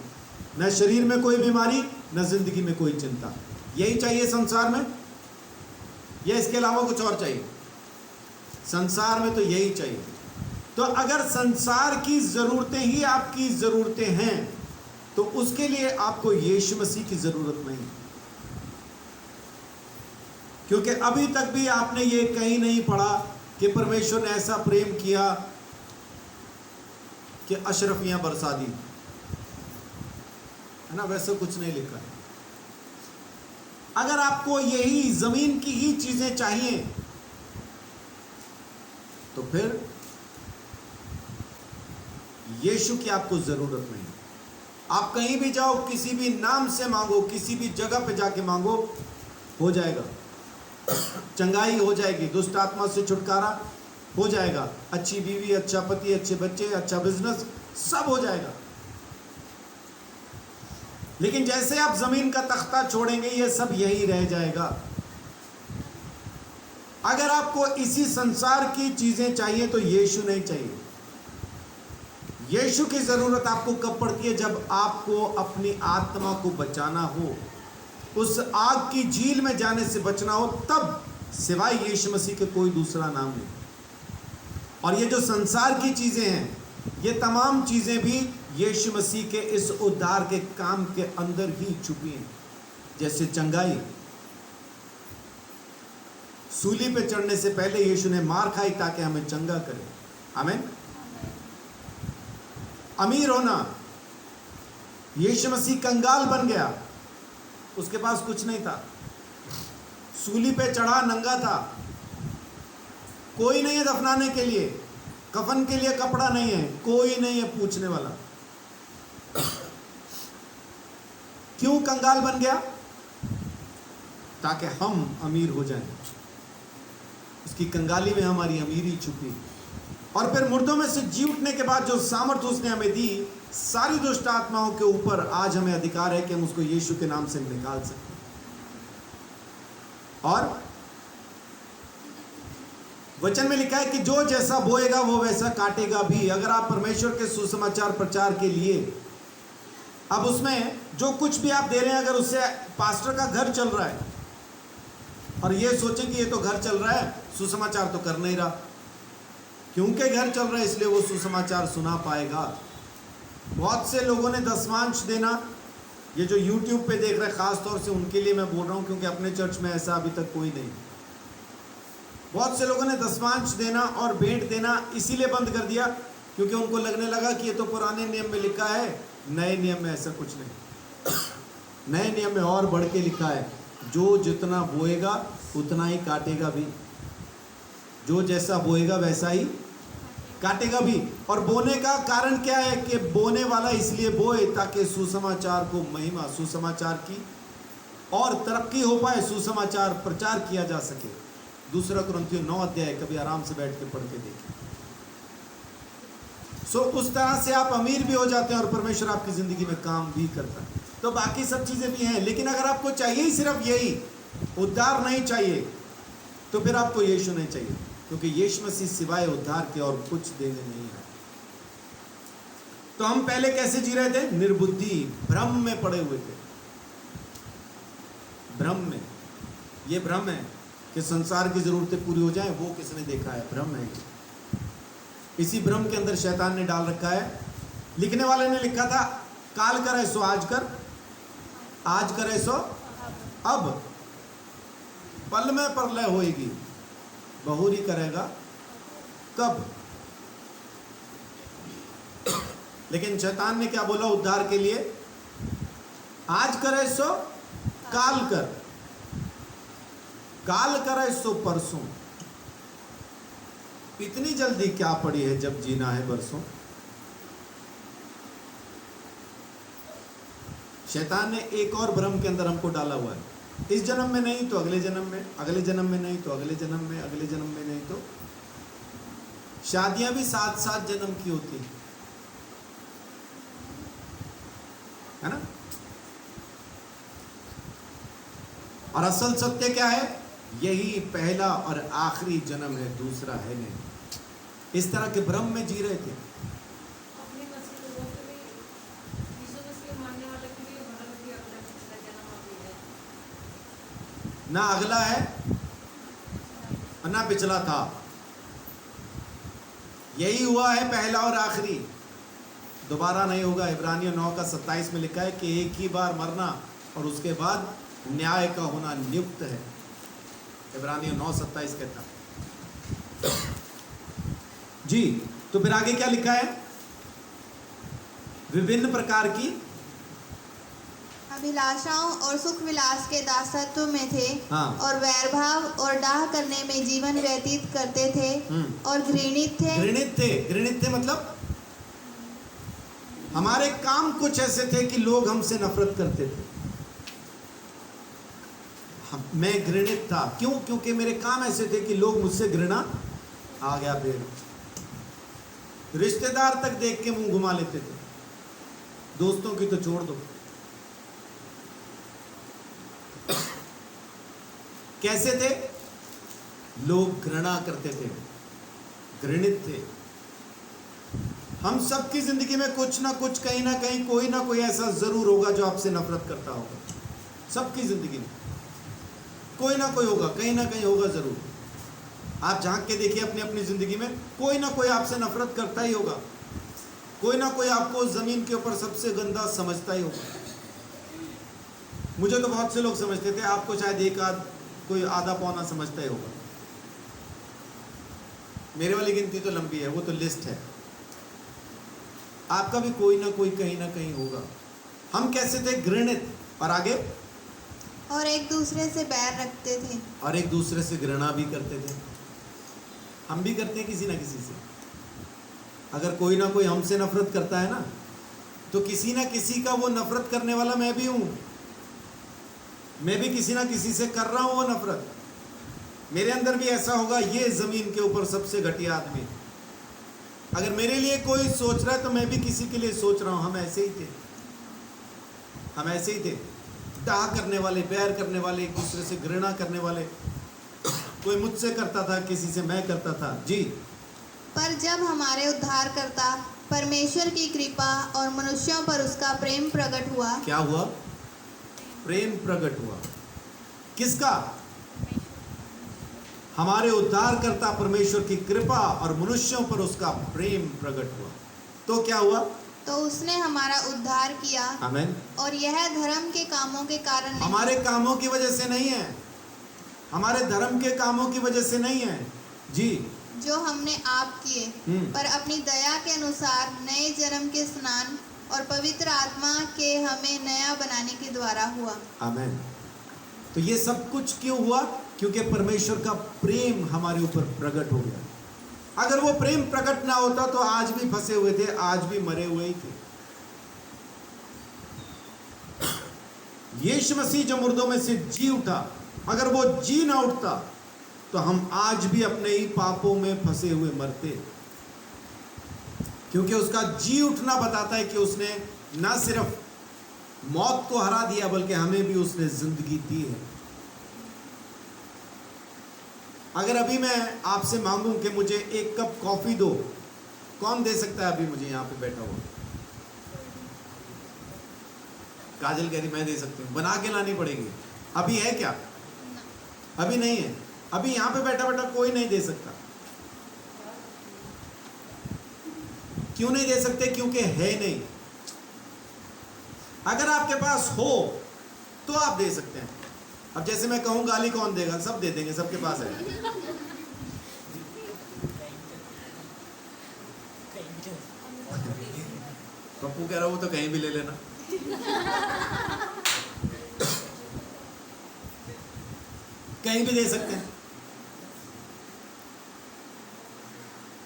A: न शरीर में कोई बीमारी, न जिंदगी में कोई चिंता। यही चाहिए संसार में, या इसके अलावा कुछ और चाहिए? संसार में तो यही चाहिए। तो अगर संसार की जरूरतें ही आपकी जरूरतें हैं तो उसके लिए आपको यीशु मसीह की जरूरत नहीं, क्योंकि अभी तक भी आपने ये कहीं नहीं पढ़ा कि परमेश्वर ने ऐसा प्रेम किया कि अशरफियां बरसा दी, है ना। वैसा कुछ नहीं लिखा है। अगर आपको यही जमीन की ही चीजें चाहिए तो फिर यीशु की आपको जरूरत नहीं। आप कहीं भी जाओ, किसी भी नाम से मांगो, किसी भी जगह पे जाके मांगो, हो जाएगा। चंगाई हो जाएगी, दुष्ट आत्मा से छुटकारा हो जाएगा, अच्छी बीवी, अच्छा पति, अच्छे बच्चे, अच्छा बिजनेस, सब हो जाएगा। लेकिन जैसे आप जमीन का तख्ता छोड़ेंगे, ये सब यही रह जाएगा। अगर आपको इसी संसार की चीजें चाहिए तो यीशु नहीं चाहिए। यीशु की जरूरत आपको कब पड़ती है? जब आपको अपनी आत्मा को बचाना हो, उस आग की झील में जाने से बचना हो, तब सिवाय यीशु मसीह के कोई दूसरा नाम नहीं। और ये जो संसार की चीजें हैं, ये तमाम चीजें भी यीशु मसीह के इस उद्धार के काम के अंदर ही छुपी हैं। जैसे चंगाई, सूली पे चढ़ने से पहले यीशु ने मार खाई ताकि हमें चंगा करे। आमीन। अमीर होना, यीशु मसीह कंगाल बन गया, उसके पास कुछ नहीं था, सूली पे चढ़ा, नंगा था, कोई नहीं है दफनाने के लिए, कफन के लिए कपड़ा नहीं है, कोई नहीं है पूछने वाला। क्यों कंगाल बन गया? ताकि हम अमीर हो जाएं। उसकी कंगाली में हमारी अमीरी छुपी। और फिर मुर्दों में से जी उठने के बाद जो सामर्थ्य उसने हमें दी, सारी दुष्ट आत्माओं के ऊपर आज हमें अधिकार है कि हम उसको यीशु के नाम से निकाल सकते। और वचन में लिखा है कि जो जैसा बोएगा वो वैसा काटेगा भी। अगर आप परमेश्वर के सुसमाचार प्रचार के लिए अब उसमें जो कुछ भी आप दे रहे हैं, अगर उससे पास्टर का घर चल रहा है और ये सोचें कि ये तो घर चल रहा है, सुसमाचार तो कर नहीं रहा, क्योंकि घर चल रहा है इसलिए वो सुसमाचार सुना पाएगा। बहुत से लोगों ने दसवांश देना, ये जो YouTube पे देख रहे हैं खास तौर से उनके लिए मैं बोल रहा हूँ, क्योंकि अपने चर्च में ऐसा अभी तक कोई नहीं। बहुत से लोगों ने दसवांश देना और भेंट देना इसीलिए बंद कर दिया क्योंकि उनको लगने लगा कि ये तो पुराने नियम में लिखा है, नए नियम में ऐसा कुछ नहीं। नए नियम में और बढ़ के लिखा है, जो जितना बोएगा उतना ही काटेगा भी। जो जैसा बोएगा वैसा ही काटेगा भी। और बोने का कारण क्या है? कि बोने वाला इसलिए बोए ताकि सुसमाचार को महिमा, सुसमाचार की और तरक्की हो पाए, सुसमाचार प्रचार किया जा सके। 2 कुरिन्थियों 9 अध्याय कभी आराम से बैठ के पढ़ के देखें। उस तरह से आप अमीर भी हो जाते हैं और परमेश्वर आपकी जिंदगी में काम भी करता है। तो बाकी सब चीजें भी हैं, लेकिन अगर आपको चाहिए ही सिर्फ यही, उद्धार नहीं चाहिए, तो फिर आपको यीशु नहीं चाहिए, क्योंकि यीशु मसीह सिवाय उद्धार के और कुछ देने नहीं है। तो हम पहले कैसे जी रहे थे? निर्बुद्धि, भ्रम में पड़े हुए थे। भ्रम में, ये भ्रम है कि संसार की जरूरतें पूरी हो जाएं, वो किसने देखा है? भ्रम है। इसी भ्रम के अंदर शैतान ने डाल रखा है। लिखने वाले ने लिखा था, काल करे सो आज कर, आज करे सो अब, पल में प्रलय होएगी, बहुरी करेगा कब। लेकिन शैतान ने क्या बोला उद्धार के लिए? आज करे सो काल कर, काल करे सो परसों। इतनी जल्दी क्या पड़ी है जब जीना है बरसों। शैतान ने एक और भ्रम के अंदर हमको डाला हुआ है, इस जन्म में नहीं तो अगले जन्म में, अगले जन्म में नहीं तो अगले जन्म में, अगले जन्म में नहीं तो। शादियां भी 7-7 जन्म की होती है ना। और असल सत्य क्या है? यही पहला और आखिरी जन्म है, दूसरा है नहीं। इस तरह के भ्रम में जी रहे थे। ना अगला है ना पिछला था, यही हुआ है पहला और आखिरी, दोबारा नहीं होगा। इब्रानियों 9:27 में लिखा है कि एक ही बार मरना और उसके बाद न्याय का होना नियुक्त है। इब्रानियों 9:27 कहता जी। तो फिर आगे क्या लिखा है? विभिन्न प्रकार की
B: अभिलाषाओं और सुख विलास के दासत्व में थे।
A: हाँ।
B: और वैरभाव और डाह करने में जीवन व्यतीत करते थे और घृणित थे।
A: घृणित थे, घृणित थे मतलब हमारे काम कुछ ऐसे थे कि लोग हमसे नफरत करते थे। मैं घृणित था, क्यों? क्योंकि मेरे काम ऐसे थे कि लोग मुझसे घृणा आ गया। फिर रिश्तेदार तक देख के मुंह घुमा लेते थे, दोस्तों की तो छोड़ दो। कैसे थे? लोग घृणा करते थे, घृणित थे। हम सबकी जिंदगी में कुछ ना कुछ, कहीं ना कहीं, कोई ना कोई ऐसा जरूर होगा जो आपसे नफरत करता होगा। सबकी जिंदगी में कोई ना कोई होगा, कहीं ना कहीं होगा जरूर। आप झांक के देखिए अपनी अपनी जिंदगी में, कोई ना कोई आपसे नफरत करता ही होगा, कोई ना कोई आपको जमीन के ऊपर सबसे गंदा समझता ही होगा। मुझे तो बहुत से लोग समझते थे, आपको शायद एक आध कोई आधा पौना समझता ही होगा। मेरे वाली गिनती तो लंबी है, वो तो लिस्ट है। आपका भी कोई ना कोई कहीं ना कहीं होगा। हम कैसे थे? घृणित। और आगे?
B: और एक दूसरे से बैर रखते थे।
A: और एक दूसरे से घृणा भी करते थे। हम भी करते हैं किसी ना किसी से। अगर कोई ना कोई हमसे नफरत करता है ना, तो किसी ना किसी का वो नफरत करने वाला मैं भी हूं। मैं भी किसी ना किसी से कर रहा हूं वो नफरत। मेरे अंदर भी ऐसा होगा, ये जमीन के ऊपर सबसे घटिया आदमी। अगर मेरे लिए कोई सोच रहा है तो मैं भी किसी के लिए सोच रहा हूं। हम ऐसे ही थे, हम ऐसे ही थे, डाह करने वाले, बैर करने वाले, एक दूसरे से घृणा करने वाले। कोई मुझसे करता था, किसी से मैं करता था। जी।
B: पर जब हमारे उद्धारकर्ता परमेश्वर की कृपा और मनुष्यों पर उसका प्रेम प्रकट हुआ।
A: क्या हुआ? प्रेम प्रकट हुआ। किसका? हमारे उद्धारकर्ता परमेश्वर की कृपा और मनुष्यों पर उसका प्रेम प्रकट हुआ। तो क्या हुआ?
B: तो उसने हमारा उद्धार किया।
A: आमीन।
B: और यह धर्म के कामों के कारण नहीं,
A: हमारे कामों की वजह से नहीं है, हमारे धर्म के कामों की वजह से नहीं है। जी।
B: जो हमने आप किए, पर अपनी दया के अनुसार नए जन्म के स्नान और पवित्र आत्मा के हमें नया बनाने के द्वारा हुआ।
A: आमीन। तो ये सब कुछ क्यों हुआ? क्योंकि परमेश्वर का प्रेम हमारे ऊपर प्रकट हो गया। अगर वो प्रेम प्रकट ना होता तो आज भी फंसे हुए थे, आज भी मरे हुए ही थे। यीशु मसीह जो मुर्दों में से जी उठा, अगर वो जी ना उठता तो हम आज भी अपने ही पापों में फंसे हुए मरते। क्योंकि उसका जी उठना बताता है कि उसने ना सिर्फ मौत को हरा दिया, बल्कि हमें भी उसने जिंदगी दी है। अगर अभी मैं आपसे मांगूं कि मुझे एक कप कॉफी दो, कौन दे सकता है? अभी मुझे यहां पे बैठा हुआ काजल कह रही मैं दे सकती हूँ। बना के लानी पड़ेगी। अभी है क्या? अभी नहीं है। अभी यहां पे बैठा बैठा कोई नहीं दे सकता। क्यों नहीं दे सकते? क्योंकि है नहीं। अगर आपके पास हो तो आप दे सकते हैं। अब जैसे मैं कहूं गाली कौन देगा? सब दे देंगे, सबके पास है। पप्पू कह रहा वो तो कहीं भी ले लेना। कहीं भी दे सकते हैं।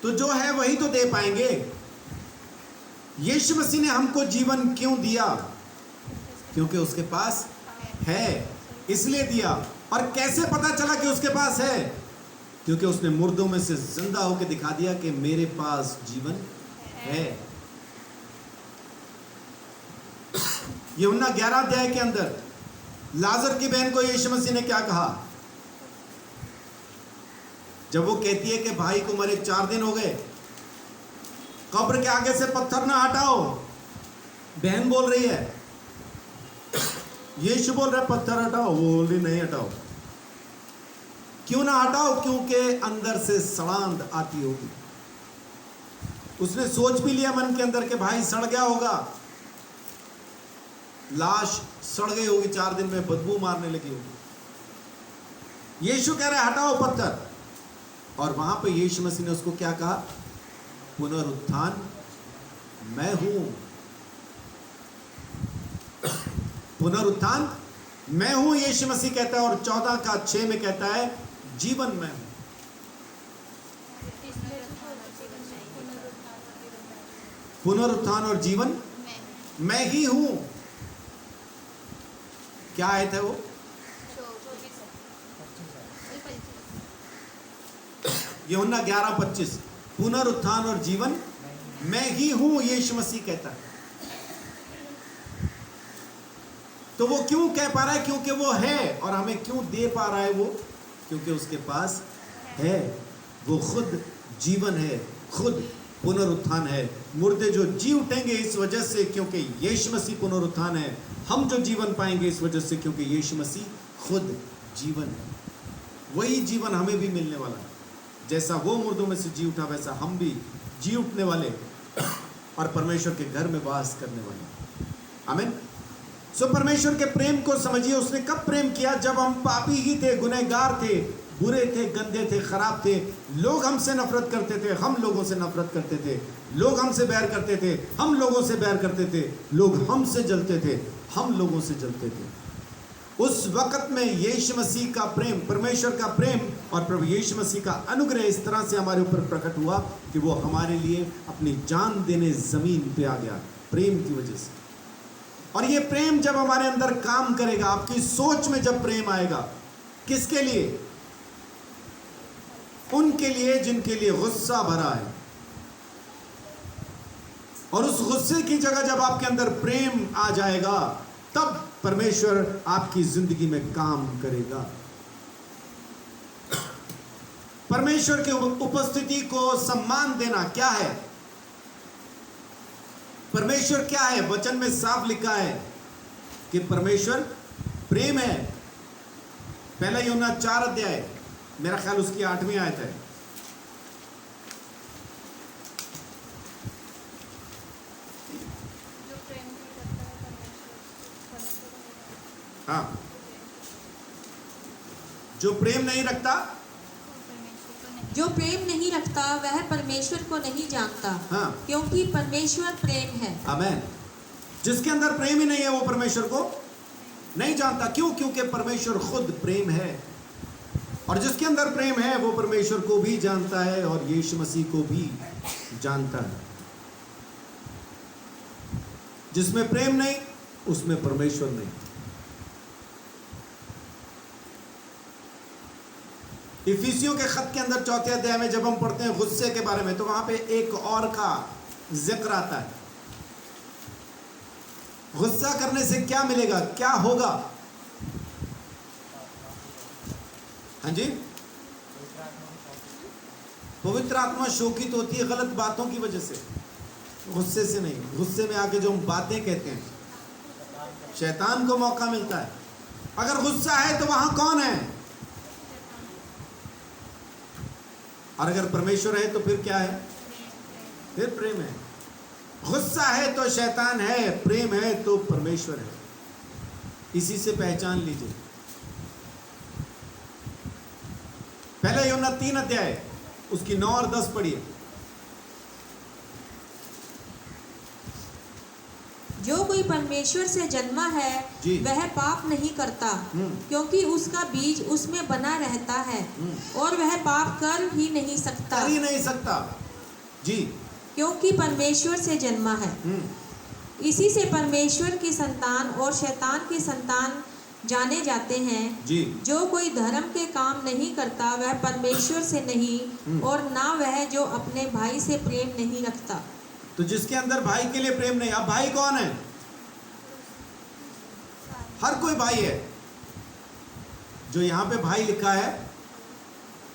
A: तो जो है वही तो दे पाएंगे। यीशु मसीह ने हमको जीवन क्यों दिया? क्योंकि उसके पास है, इसलिए दिया। और कैसे पता चला कि उसके पास है? क्योंकि उसने मुर्दों में से जिंदा होकर दिखा दिया कि मेरे पास जीवन है। यूहन्ना 11 अध्याय के अंदर लाजर की बहन को यीशु मसीह ने क्या कहा? जब वो कहती है कि भाई को मरे 4 दिन हो गए, कब्र के आगे से पत्थर ना हटाओ। बहन बोल रही है, यीशु बोल रहा है पत्थर हटाओ। वो बोल रही नहीं हटाओ। क्यों ना हटाओ? क्योंकि अंदर से सड़ांध आती होगी। उसने सोच भी लिया मन के अंदर कि भाई सड़ गया होगा, लाश सड़ गई होगी, 4 दिन में बदबू मारने लगी होगी। यीशु कह रहा है हटाओ पत्थर। और वहां पे यीशु मसीह ने उसको क्या कहा? पुनरुत्थान मैं हूं। पुनरुत्थान मैं हूं, यीशु मसीह कहता है। और 14:6 में कहता है जीवन मैं हूं। पुनरुत्थान और जीवन मैं ही हूं। क्या आयत है वो? यूहन्ना 11:25। पुनरुत्थान और जीवन मैं ही हूं, यीशु मसीह कहता है। तो वो क्यों कह पा रहा है? क्योंकि वो है। और हमें क्यों दे पा रहा है वो? क्योंकि उसके पास है। वो खुद जीवन है, खुद पुनरुत्थान है। मुर्दे जो जी उठेंगे इस वजह से क्योंकि यीशु मसीह पुनरुत्थान है। हम जो जीवन पाएंगे इस वजह से क्योंकि यीशु मसीह खुद जीवन है। वही जीवन हमें भी मिलने वाला है। जैसा वो मुर्दों में से जी उठा, वैसा हम भी जी उठने वाले और परमेश्वर के घर में वास करने वाले। आमीन। सो परमेश्वर के प्रेम को समझिए। उसने कब प्रेम किया? जब हम पापी ही थे, गुनहगार थे, बुरे थे, गंदे थे, खराब थे। लोग हमसे नफरत करते थे, हम लोगों से नफरत करते थे। लोग हमसे बैर करते थे, हम लोगों से बैर करते थे। लोग हमसे जलते थे, हम लोगों से जलते थे। उस वक्त में यीशु मसीह का प्रेम, परमेश्वर का प्रेम और प्रभु यीशु मसीह का अनुग्रह इस तरह से हमारे ऊपर प्रकट हुआ कि वो हमारे लिए अपनी जान देने जमीन पे आ गया, प्रेम की वजह से। और ये प्रेम जब हमारे अंदर काम करेगा, आपकी सोच में जब प्रेम आएगा, किसके लिए? उनके लिए जिनके लिए गुस्सा भरा है। और उस गुस्से की जगह जब आपके अंदर प्रेम आ जाएगा, तब परमेश्वर आपकी जिंदगी में काम करेगा। परमेश्वर की उपस्थिति को सम्मान देना क्या है? परमेश्वर क्या है? वचन में साफ लिखा है कि परमेश्वर प्रेम है। पहला यूहन्ना 4 अध्याय, मेरा ख्याल उसकी 8वीं आयत है। हाँ, जो प्रेम नहीं रखता,
D: जो प्रेम नहीं रखता वह परमेश्वर को नहीं जानता,
A: हाँ,
D: क्योंकि परमेश्वर प्रेम है।
A: आमेन। जिसके अंदर प्रेम ही नहीं है वो परमेश्वर को नहीं जानता। क्यों? क्योंकि परमेश्वर खुद प्रेम है। और जिसके अंदर प्रेम है वो परमेश्वर को भी जानता है और यीशु मसीह को भी जानता है। जिसमें प्रेम नहीं, उसमें परमेश्वर नहीं। इफिसियों के खत के अंदर 4 अध्याय में जब हम पढ़ते हैं गुस्से के बारे में, तो वहां पे एक और का जिक्र आता है। गुस्सा करने से क्या मिलेगा, क्या होगा? हाँ जी, पवित्र आत्मा शोकित होती है गलत बातों की वजह से, गुस्से से नहीं। गुस्से में आके जो हम बातें कहते हैं, शैतान को मौका मिलता है। अगर गुस्सा है तो वहां कौन है? और अगर परमेश्वर है तो फिर क्या है? फिर प्रेम है। गुस्सा है तो शैतान है, प्रेम है तो परमेश्वर है। इसी से पहचान लीजिए। पहले यूहन्ना 3 अध्याय, उसकी 9 और 10 पढ़िए।
D: जो कोई परमेश्वर से जन्मा है
A: जी।
D: वह पाप नहीं करता, क्योंकि उसका बीज उसमें बना रहता है और वह पाप कर ही नहीं सकता।
A: कर ही नहीं सकता जी,
D: क्योंकि परमेश्वर से जन्मा है। इसी से परमेश्वर की संतान और शैतान की संतान जाने जाते हैं।
A: जी।
D: जो कोई धर्म के काम नहीं करता वह परमेश्वर से नहीं, और ना वह जो अपने भाई से प्रेम नहीं रखता।
A: तो जिसके अंदर भाई के लिए प्रेम नहीं, अब भाई कौन है? हर कोई भाई है। जो यहां पे भाई लिखा है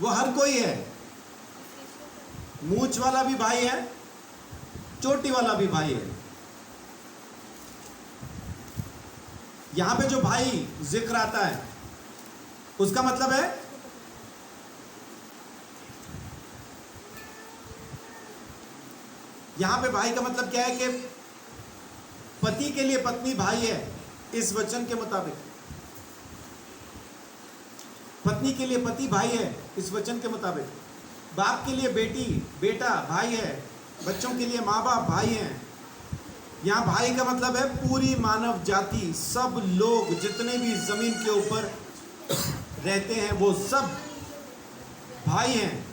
A: वो हर कोई है। मूंछ वाला भी भाई है, चोटी वाला भी भाई है। यहां पे जो भाई जिक्र आता है उसका मतलब है यहां पे भाई का मतलब क्या है कि पति के लिए पत्नी भाई है। इस वचन के मुताबिक पत्नी के लिए पति भाई है। इस वचन के मुताबिक बाप के लिए बेटी बेटा भाई है। बच्चों के लिए माँ बाप भाई हैं। यहाँ भाई का मतलब है पूरी मानव जाति, सब लोग जितने भी जमीन के ऊपर रहते हैं वो सब भाई हैं।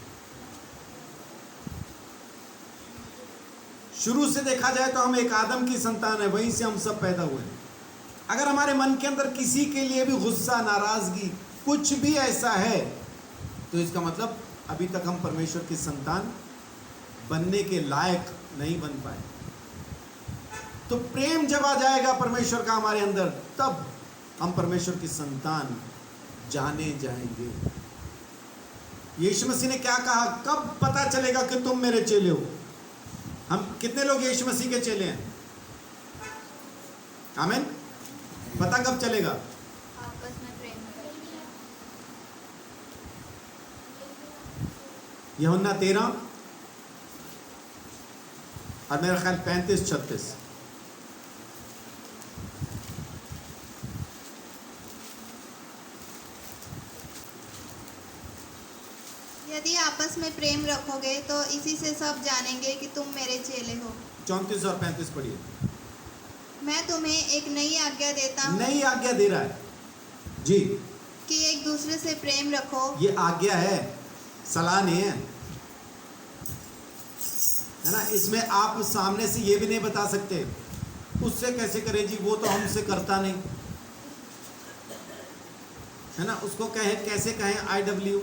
A: शुरू से देखा जाए तो हम एक आदम की संतान है, वहीं से हम सब पैदा हुए हैं। अगर हमारे मन के अंदर किसी के लिए भी गुस्सा, नाराजगी, कुछ भी ऐसा है, तो इसका मतलब अभी तक हम परमेश्वर की संतान बनने के लायक नहीं बन पाए। तो प्रेम जब आ जाएगा परमेश्वर का हमारे अंदर, तब हम परमेश्वर की संतान जाने जाएंगे। यीशु मसीह ने क्या कहा? कब पता चलेगा कि तुम मेरे चेले हो? हम कितने लोग यीशु मसीह के चेले हैं? आमीन। पता कब चलेगा?
B: आपस में प्रेम करें।
A: यूहन्ना 13 और मेरा ख्याल 35-36।
B: यदि आपस में प्रेम रखोगे तो इसी से सब जानेंगे कि तुम मेरे चेले हो।
A: 34 और 35 पढ़िए।
B: मैं तुम्हें एक नई आज्ञा देता हूँ।
A: नई आज्ञा दे रहा है। जी,
B: कि एक दूसरे से प्रेम रखो।
A: ये आज्ञा है, सलाह नहीं है ना। इसमें आप सामने से ये भी नहीं बता सकते उससे कैसे करें जी, वो तो हमसे करता नहीं, है ना। उसको कहे कैसे कहें IW,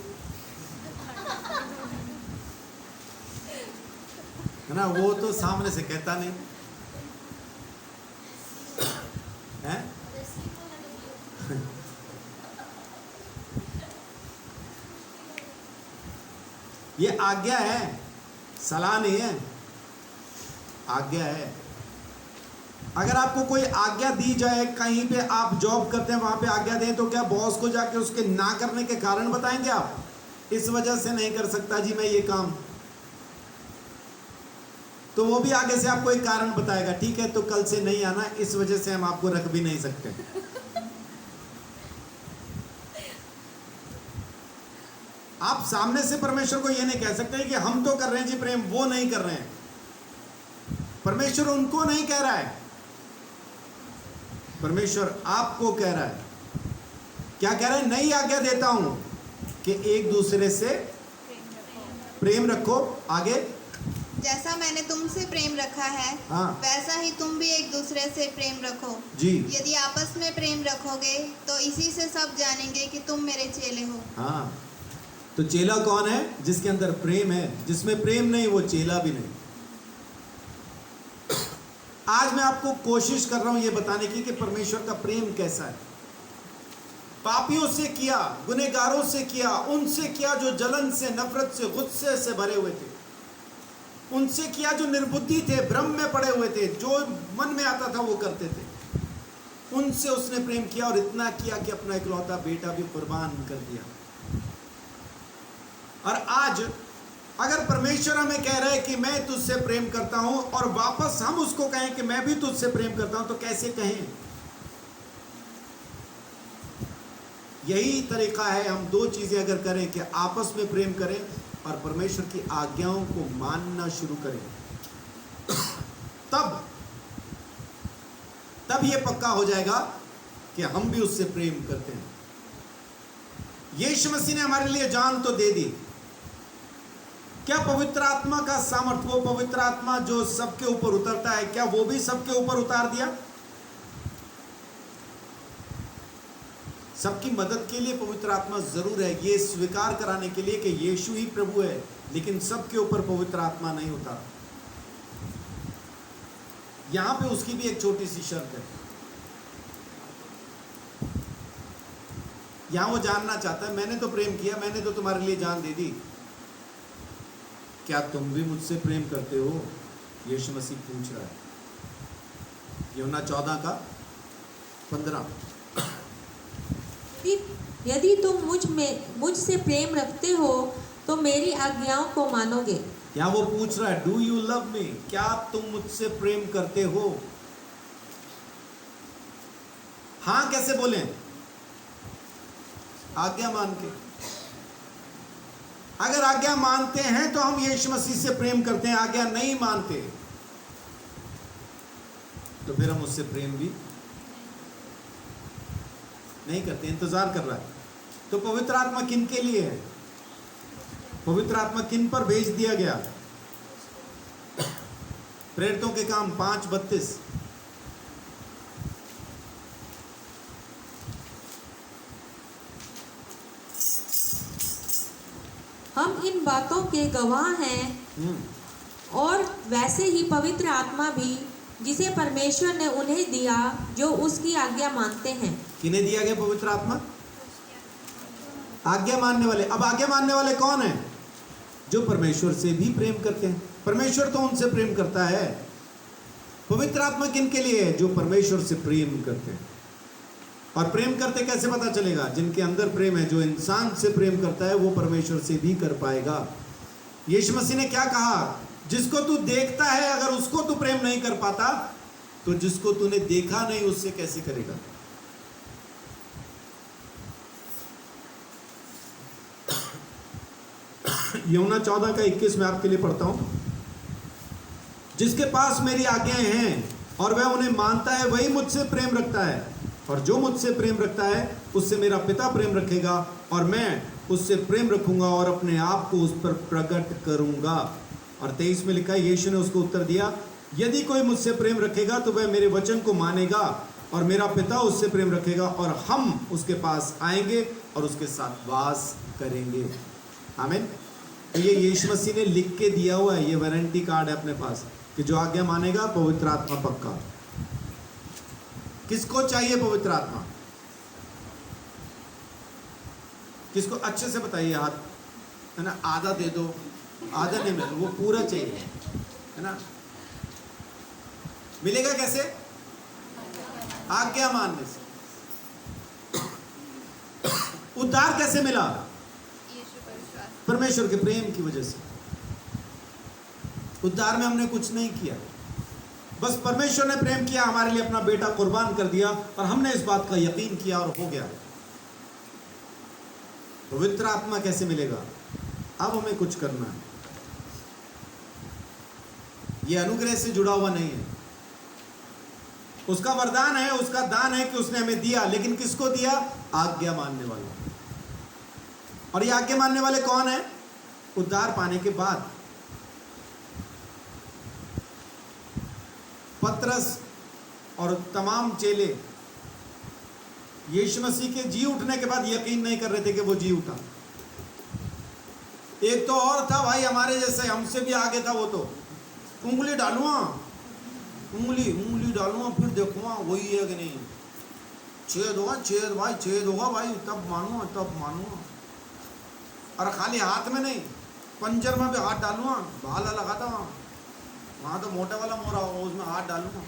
A: है ना, वो तो सामने से कहता नहीं है। ये आज्ञा है, सलाह नहीं है, आज्ञा है। अगर आपको कोई आज्ञा दी जाए, कहीं पे आप जॉब करते हैं वहां पे आज्ञा दें, तो क्या बॉस को जाके उसके ना करने के कारण बताएंगे आप? इस वजह से नहीं कर सकता जी मैं ये काम, तो वो भी आगे से आपको एक कारण बताएगा, ठीक है तो कल से नहीं आना, इस वजह से हम आपको रख भी नहीं सकते। आप सामने से परमेश्वर को ये नहीं कह सकते कि हम तो कर रहे हैं जी प्रेम, वो नहीं कर रहे हैं। परमेश्वर उनको नहीं कह रहा है, परमेश्वर आपको कह रहा है। क्या कह रहा है? नई आज्ञा देता हूं कि एक दूसरे से प्रेम रखो। आगे,
B: जैसा मैंने तुमसे प्रेम रखा है,
A: हाँ।
B: वैसा ही तुम भी एक दूसरे से प्रेम रखो।
A: जी,
B: यदि आपस में प्रेम रखोगे तो इसी से सब जानेंगे कि तुम मेरे चेले हो।
A: हाँ। तो चेला कौन है? जिसके अंदर प्रेम है। जिसमें प्रेम नहीं वो चेला भी नहीं। आज मैं आपको कोशिश कर रहा हूं ये बताने की कि परमेश्वर का प्रेम कैसा है। पापियों से किया, गुनहगारों से किया, उनसे किया जो जलन से, नफरत से, गुस्से से भरे हुए थे, उनसे किया जो निर्बुद्धि थे, भ्रम में पड़े हुए थे, जो मन में आता था वो करते थे, उनसे उसने प्रेम किया। और इतना किया कि अपना इकलौता बेटा भी कुर्बान कर दिया। और आज अगर परमेश्वर हमें कह रहा है कि मैं तुझसे प्रेम करता हूं, और वापस हम उसको कहें कि मैं भी तुझसे प्रेम करता हूं, तो कैसे कहें? यही तरीका है। हम दो चीजें अगर करें कि आपस में प्रेम करें और परमेश्वर की आज्ञाओं को मानना शुरू करें, तब यह पक्का हो जाएगा कि हम भी उससे प्रेम करते हैं। यीशु मसीह ने हमारे लिए जान तो दे दी। क्या पवित्र आत्मा का सामर्थ्य, वो पवित्र आत्मा जो सबके ऊपर उतरता है, क्या वो भी सबके ऊपर उतार दिया? सबकी मदद के लिए पवित्र आत्मा जरूर है, ये स्वीकार कराने के लिए कि यीशु ही प्रभु है, लेकिन सबके ऊपर पवित्र आत्मा नहीं उतारा। यहां पे उसकी भी एक छोटी सी शर्त है। यहां वो जानना चाहता है, मैंने तो प्रेम किया, मैंने तो तुम्हारे लिए जान दे दी, क्या तुम भी मुझसे प्रेम करते हो? यीशु मसीह पूछ रहा है। यूहन्ना 14:15।
D: यदि तुम मुझसे प्रेम रखते हो तो मेरी आज्ञाओं को मानोगे।
A: यहाँ वो पूछ रहा है, डू यू लव मी? क्या तुम मुझसे प्रेम करते हो? हाँ कैसे बोलें? आज्ञा मान के। अगर आज्ञा मानते हैं तो हम यीशु मसीह से प्रेम करते हैं, आज्ञा नहीं मानते तो फिर हम उससे प्रेम भी नहीं करते, इंतजार कर रहा है। तो पवित्र आत्मा किन के लिए है? पवित्र आत्मा किन पर भेज दिया गया? प्रेरितों के काम 5:32।
D: हम इन बातों के गवाह हैं, और वैसे ही पवित्र आत्मा भी जिसे परमेश्वर ने उन्हें दिया जो उसकी आज्ञा मानते हैं।
A: किन्हें दिया गया पवित्र आत्मा? आज्ञा मानने वाले। अब आज्ञा मानने वाले कौन है? जो परमेश्वर से भी प्रेम करते हैं। परमेश्वर तो उनसे प्रेम करता है। पवित्र आत्मा किन के लिए है? जो परमेश्वर से प्रेम करते हैं। और प्रेम करते कैसे पता चलेगा? जिनके अंदर प्रेम है। जो इंसान से प्रेम करता है वो परमेश्वर से भी कर पाएगा। यीशु मसीह ने क्या कहा? जिसको तू देखता है अगर उसको तू प्रेम नहीं कर पाता तो जिसको तूने देखा नहीं उससे कैसे करेगा? यूहन्ना 14:21 मैं आपके लिए पढ़ता हूं। जिसके पास मेरी आज्ञाएं हैं और वह उन्हें मानता है वही मुझसे प्रेम रखता है, और जो मुझसे प्रेम रखता है उससे मेरा पिता प्रेम रखेगा और मैं उससे प्रेम रखूंगा और अपने आप को उस पर प्रकट करूंगा। और 23 में लिखा है, यीशु ने उसको उत्तर दिया, यदि कोई मुझसे प्रेम रखेगा तो वह मेरे वचन को मानेगा और मेरा पिता उससे प्रेम रखेगा और हम उसके पास आएंगे और उसके साथ वास करेंगे। आमीन। तो ये यीशु मसीह ने लिख के दिया हुआ है, ये वारंटी कार्ड है अपने पास कि जो आज्ञा मानेगा पवित्र आत्मा पक्का। किसको चाहिए पवित्र आत्मा? किसको? अच्छे से बताइए हाथ, है ना। आधा दे दो, आधा नहीं मिले, वो पूरा चाहिए, है ना। मिलेगा कैसे? आज्ञा मानने से। उद्धार कैसे मिला? परमेश्वर के प्रेम की वजह से। उद्धार में हमने कुछ नहीं किया, बस परमेश्वर ने प्रेम किया, हमारे लिए अपना बेटा कुर्बान कर दिया और हमने इस बात का यकीन किया और हो गया। पवित्र आत्मा कैसे मिलेगा? अब हमें कुछ करना है। यह अनुग्रह से जुड़ा हुआ नहीं है, उसका वरदान है, उसका दान है कि उसने हमें दिया, लेकिन किसको दिया? आज्ञा मानने वाला। और ये आज्ञा मानने वाले कौन है? उद्धार पाने के बाद। पतरस और तमाम चेले यीशु मसीह के जी उठने के बाद यकीन नहीं कर रहे थे कि वो जी उठा। एक तो और था भाई हमारे जैसे, हमसे भी आगे था वो, तो उंगली डालूंगा, उंगली डालूंगा फिर देखूंगा वही है कि नहीं। छेद होगा, छेद भाई, छेद होगा भाई, तब मानूंगा, तब मानूंगा। और खाली हाथ में नहीं, पंजर में भी हाथ डालूंगा, भाला लगाता वहां तो मोटा वाला मोरा होगा, उसमें हाथ डालूंगा।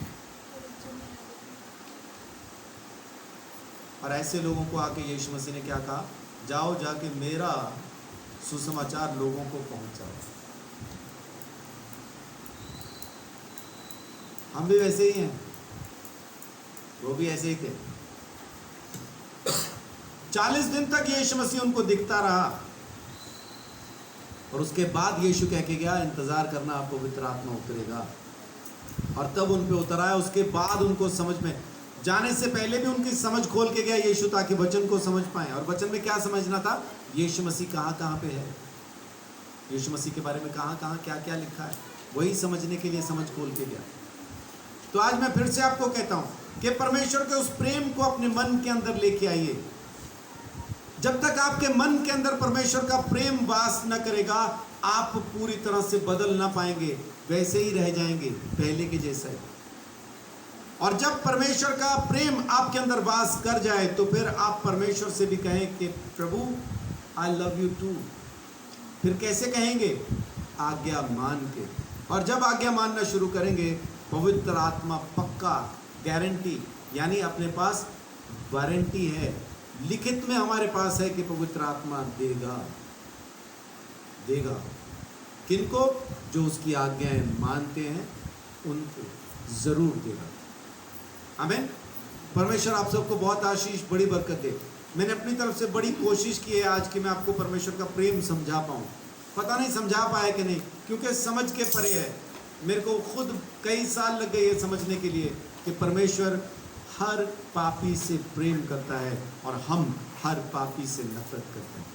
A: और ऐसे लोगों को आके यीशु मसीह ने क्या कहा? जाओ जाके मेरा सुसमाचार लोगों को पहुंचाओ। हम भी वैसे ही हैं, वो भी ऐसे ही थे। 40 दिन तक यीशु मसीह उनको दिखता रहा और उसके बाद यीशु कह के गया, इंतजार करना, पवित्र आत्मा उतरेगा। और तब उन पे उतर आया। उसके बाद उनको समझ में, जाने से पहले भी उनकी समझ खोल के गया यीशु, ताकि वचन को समझ पाए। और वचन में क्या समझना था? यीशु मसीह कहाँ पे है, यीशु मसीह के बारे में कहाँ क्या क्या लिखा है, वही समझने के लिए समझ खोल के गया। तो आज मैं फिर से आपको कहता हूं कि परमेश्वर के उस प्रेम को अपने मन के अंदर लेके आइए। जब तक आपके मन के अंदर परमेश्वर का प्रेम वास न करेगा, आप पूरी तरह से बदल ना पाएंगे, वैसे ही रह जाएंगे पहले के जैसा ही। और जब परमेश्वर का प्रेम आपके अंदर वास कर जाए तो फिर आप परमेश्वर से भी कहें कि प्रभु आई लव यू टू। फिर कैसे कहेंगे? आज्ञा मान के। और जब आज्ञा मानना शुरू करेंगे, पवित्र आत्मा पक्का, गारंटी, यानी अपने पास वारंटी है, लिखित में हमारे पास है कि पवित्र आत्मा देगा। किनको? जो उसकी आज्ञाएं मानते हैं उनको जरूर देगा। आमीन। परमेश्वर आप सबको बहुत आशीष, बड़ी बरकत दे। मैंने अपनी तरफ से बड़ी कोशिश की है आज कि मैं आपको परमेश्वर का प्रेम समझा पाऊँ। पता नहीं समझा पाया कि नहीं, क्योंकि समझ के परे है। मेरे को खुद कई साल लग गए ये समझने के लिए कि परमेश्वर हर पापी से प्रेम करता है और हम हर पापी से नफरत करते हैं।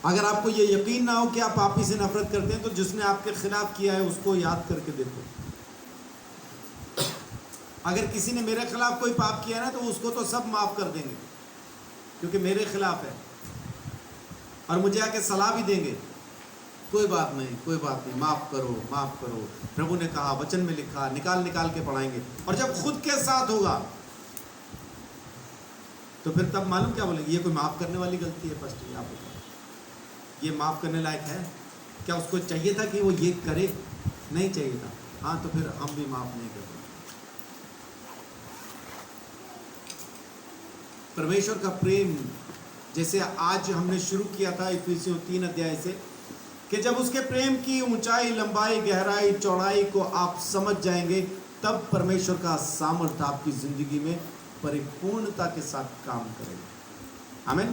A: अगर आपको ये यकीन ना हो कि आप पापी से नफरत करते हैं, तो जिसने आपके खिलाफ किया है उसको याद करके देखो। अगर किसी ने मेरे खिलाफ कोई पाप किया ना, तो उसको तो सब माफ कर देंगे क्योंकि मेरे खिलाफ है, और मुझे आके सलाह भी देंगे, कोई बात नहीं, माफ करो। प्रभु ने कहा, वचन में लिखा, निकाल के पढ़ाएंगे। और जब खुद के साथ होगा तो फिर तब मालूम क्या बोलेंगे? ये कोई माफ करने वाली गलती है? फर्स्ट ये आप बताओ, ये माफ करने लायक है क्या? उसको चाहिए था कि वो ये करे? नहीं चाहिए था। हाँ, तो फिर हम भी माफ नहीं करते। परमेश्वर का प्रेम, जैसे आज हमने शुरू किया था इफिसियों 3 अध्याय से, कि जब उसके प्रेम की ऊंचाई, लंबाई, गहराई, चौड़ाई को आप समझ जाएंगे, तब परमेश्वर का सामर्थ्य आपकी जिंदगी में परिपूर्णता के साथ काम करेगा। आमीन।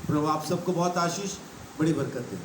A: प्रभु आप सबको बहुत आशीष, बड़ी बरकत दे।